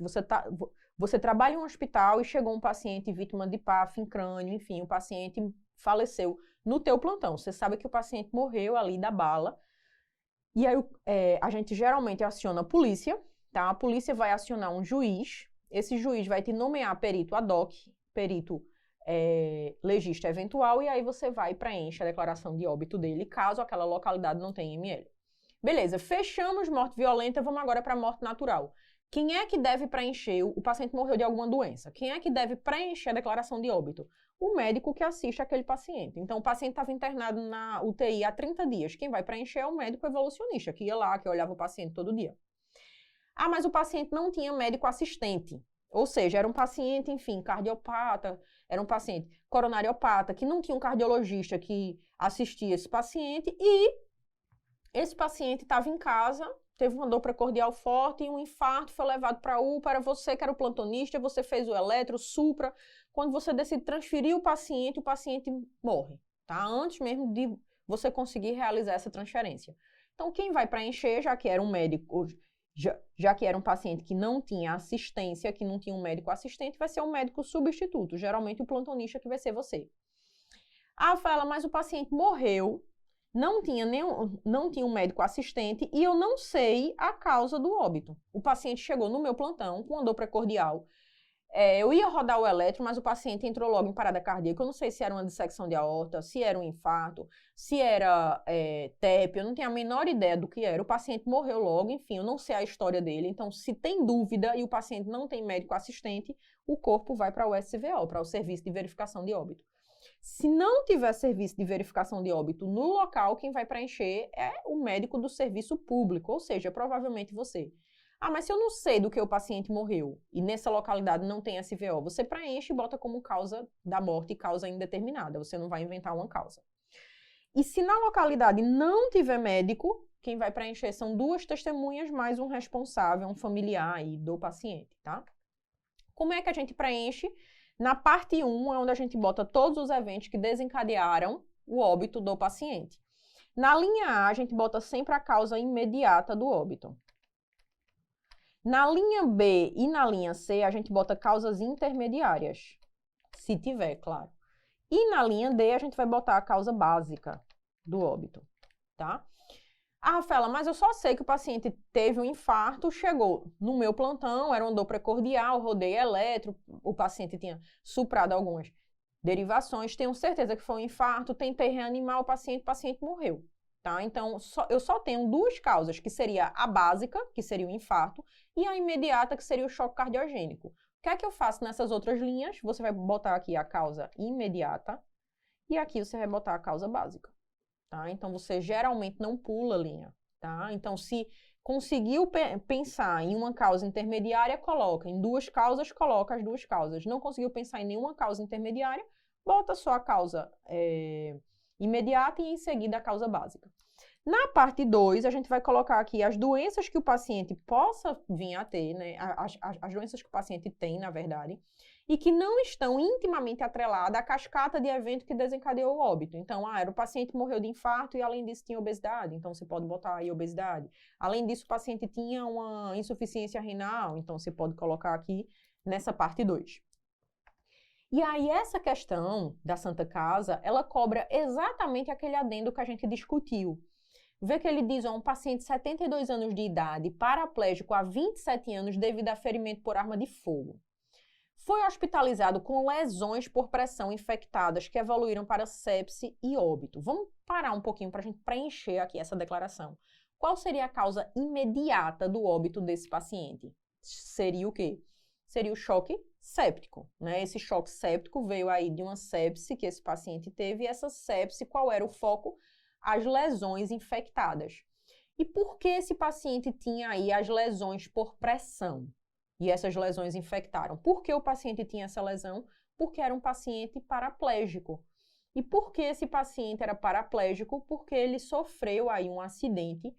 Você trabalha em um hospital e chegou um paciente vítima de PAF em crânio, enfim, o paciente faleceu no teu plantão. Você sabe que o paciente morreu ali da bala. E aí a gente geralmente aciona a polícia, tá? A polícia vai acionar um juiz. Esse juiz vai te nomear perito ad hoc, perito legista eventual, e aí você vai e preenche a declaração de óbito dele, caso aquela localidade não tenha IML. Beleza, fechamos morte violenta, vamos agora para morte natural. Quem é que deve preencher? O paciente morreu de alguma doença. Quem é que deve preencher a declaração de óbito? O médico que assiste aquele paciente. Então, o paciente estava internado na UTI há 30 dias. Quem vai preencher é o médico evolucionista, que ia lá, que olhava o paciente todo dia. Ah, mas o paciente não tinha médico assistente. Ou seja, era um paciente, enfim, cardiopata, era um paciente coronariopata, que não tinha um cardiologista que assistia esse paciente, e esse paciente estava em casa, teve uma dor precordial forte e um infarto, foi levado para a UPA, era você que era o plantonista, você fez o eletro, supra. Quando você decide transferir o paciente morre, tá? Antes mesmo de você conseguir realizar essa transferência. Então, quem vai preencher, já que era um médico, já que era um paciente que não tinha assistência, que não tinha um médico assistente, vai ser um médico substituto, geralmente o plantonista que vai ser você. Ah, Rafaela, mas o paciente morreu, não tinha um médico assistente e eu não sei a causa do óbito. O paciente chegou no meu plantão com uma dor precordial. Eu ia rodar o eletro, mas o paciente entrou logo em parada cardíaca. Eu não sei se era uma dissecção de aorta, se era um infarto, se era TEP, eu não tenho a menor ideia do que era. O paciente morreu logo, enfim, eu não sei a história dele. Então, se tem dúvida e o paciente não tem médico assistente, o corpo vai para o SVO, para o Serviço de Verificação de Óbito. Se não tiver serviço de verificação de óbito no local, quem vai preencher é o médico do serviço público, ou seja, provavelmente você. Ah, mas se eu não sei do que o paciente morreu e nessa localidade não tem SVO, você preenche e bota como causa da morte, causa indeterminada. Você não vai inventar uma causa. E se na localidade não tiver médico, quem vai preencher são 2 testemunhas mais um responsável, um familiar aí do paciente, tá? Como é que a gente preenche? Na parte 1 é onde a gente bota todos os eventos que desencadearam o óbito do paciente. Na linha A, a gente bota sempre a causa imediata do óbito. Na linha B e na linha C, a gente bota causas intermediárias, se tiver, claro. E na linha D, a gente vai botar a causa básica do óbito, tá? Ah, Rafaela, mas eu só sei que o paciente teve um infarto, chegou no meu plantão, era uma dor precordial, rodei eletro, o paciente tinha suprado algumas derivações, tenho certeza que foi um infarto, tentei reanimar o paciente morreu, tá? Então, eu só tenho duas causas, que seria a básica, que seria o infarto, e a imediata, que seria o choque cardiogênico. O que é que eu faço nessas outras linhas? Você vai botar aqui a causa imediata, e aqui você vai botar a causa básica. Tá? Então, você geralmente não pula a linha, tá? Então, se conseguiu pensar em uma causa intermediária, coloca. Em duas causas, coloca as duas causas. Não conseguiu pensar em nenhuma causa intermediária, bota só a causa imediata e, em seguida, a causa básica. Na parte 2, a gente vai colocar aqui as doenças que o paciente possa vir a ter, né? As doenças que o paciente tem, na verdade, e que não estão intimamente atreladas à cascata de evento que desencadeou o óbito. Então, era o paciente morreu de infarto e, além disso, tinha obesidade. Então, você pode botar aí obesidade. Além disso, o paciente tinha uma insuficiência renal. Então, você pode colocar aqui nessa parte 2. E aí, essa questão da Santa Casa, ela cobra exatamente aquele adendo que a gente discutiu. Vê que ele diz, um paciente de 72 anos de idade, paraplégico há 27 anos devido a ferimento por arma de fogo. Foi hospitalizado com lesões por pressão infectadas que evoluíram para sepse e óbito. Vamos parar um pouquinho para a gente preencher aqui essa declaração. Qual seria a causa imediata do óbito desse paciente? Seria o quê? Seria o choque séptico, né? Esse choque séptico veio aí de uma sepse que esse paciente teve, e essa sepse, qual era o foco? As lesões infectadas. E por que esse paciente tinha aí as lesões por pressão? E essas lesões infectaram. Por que o paciente tinha essa lesão? Porque era um paciente paraplégico. E por que esse paciente era paraplégico? Porque ele sofreu aí um acidente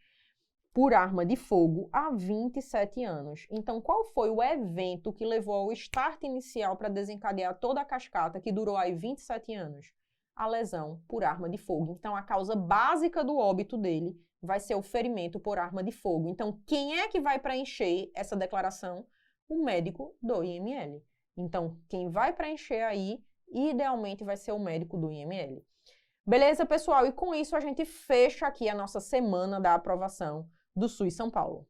por arma de fogo há 27 anos. Então, qual foi o evento que levou ao start inicial para desencadear toda a cascata que durou aí 27 anos? A lesão por arma de fogo. Então, a causa básica do óbito dele vai ser o ferimento por arma de fogo. Então, quem é que vai preencher essa declaração? O médico do IML. Então, quem vai preencher aí, idealmente, vai ser o médico do IML. Beleza, pessoal? E com isso, a gente fecha aqui a nossa semana da aprovação do SUS São Paulo.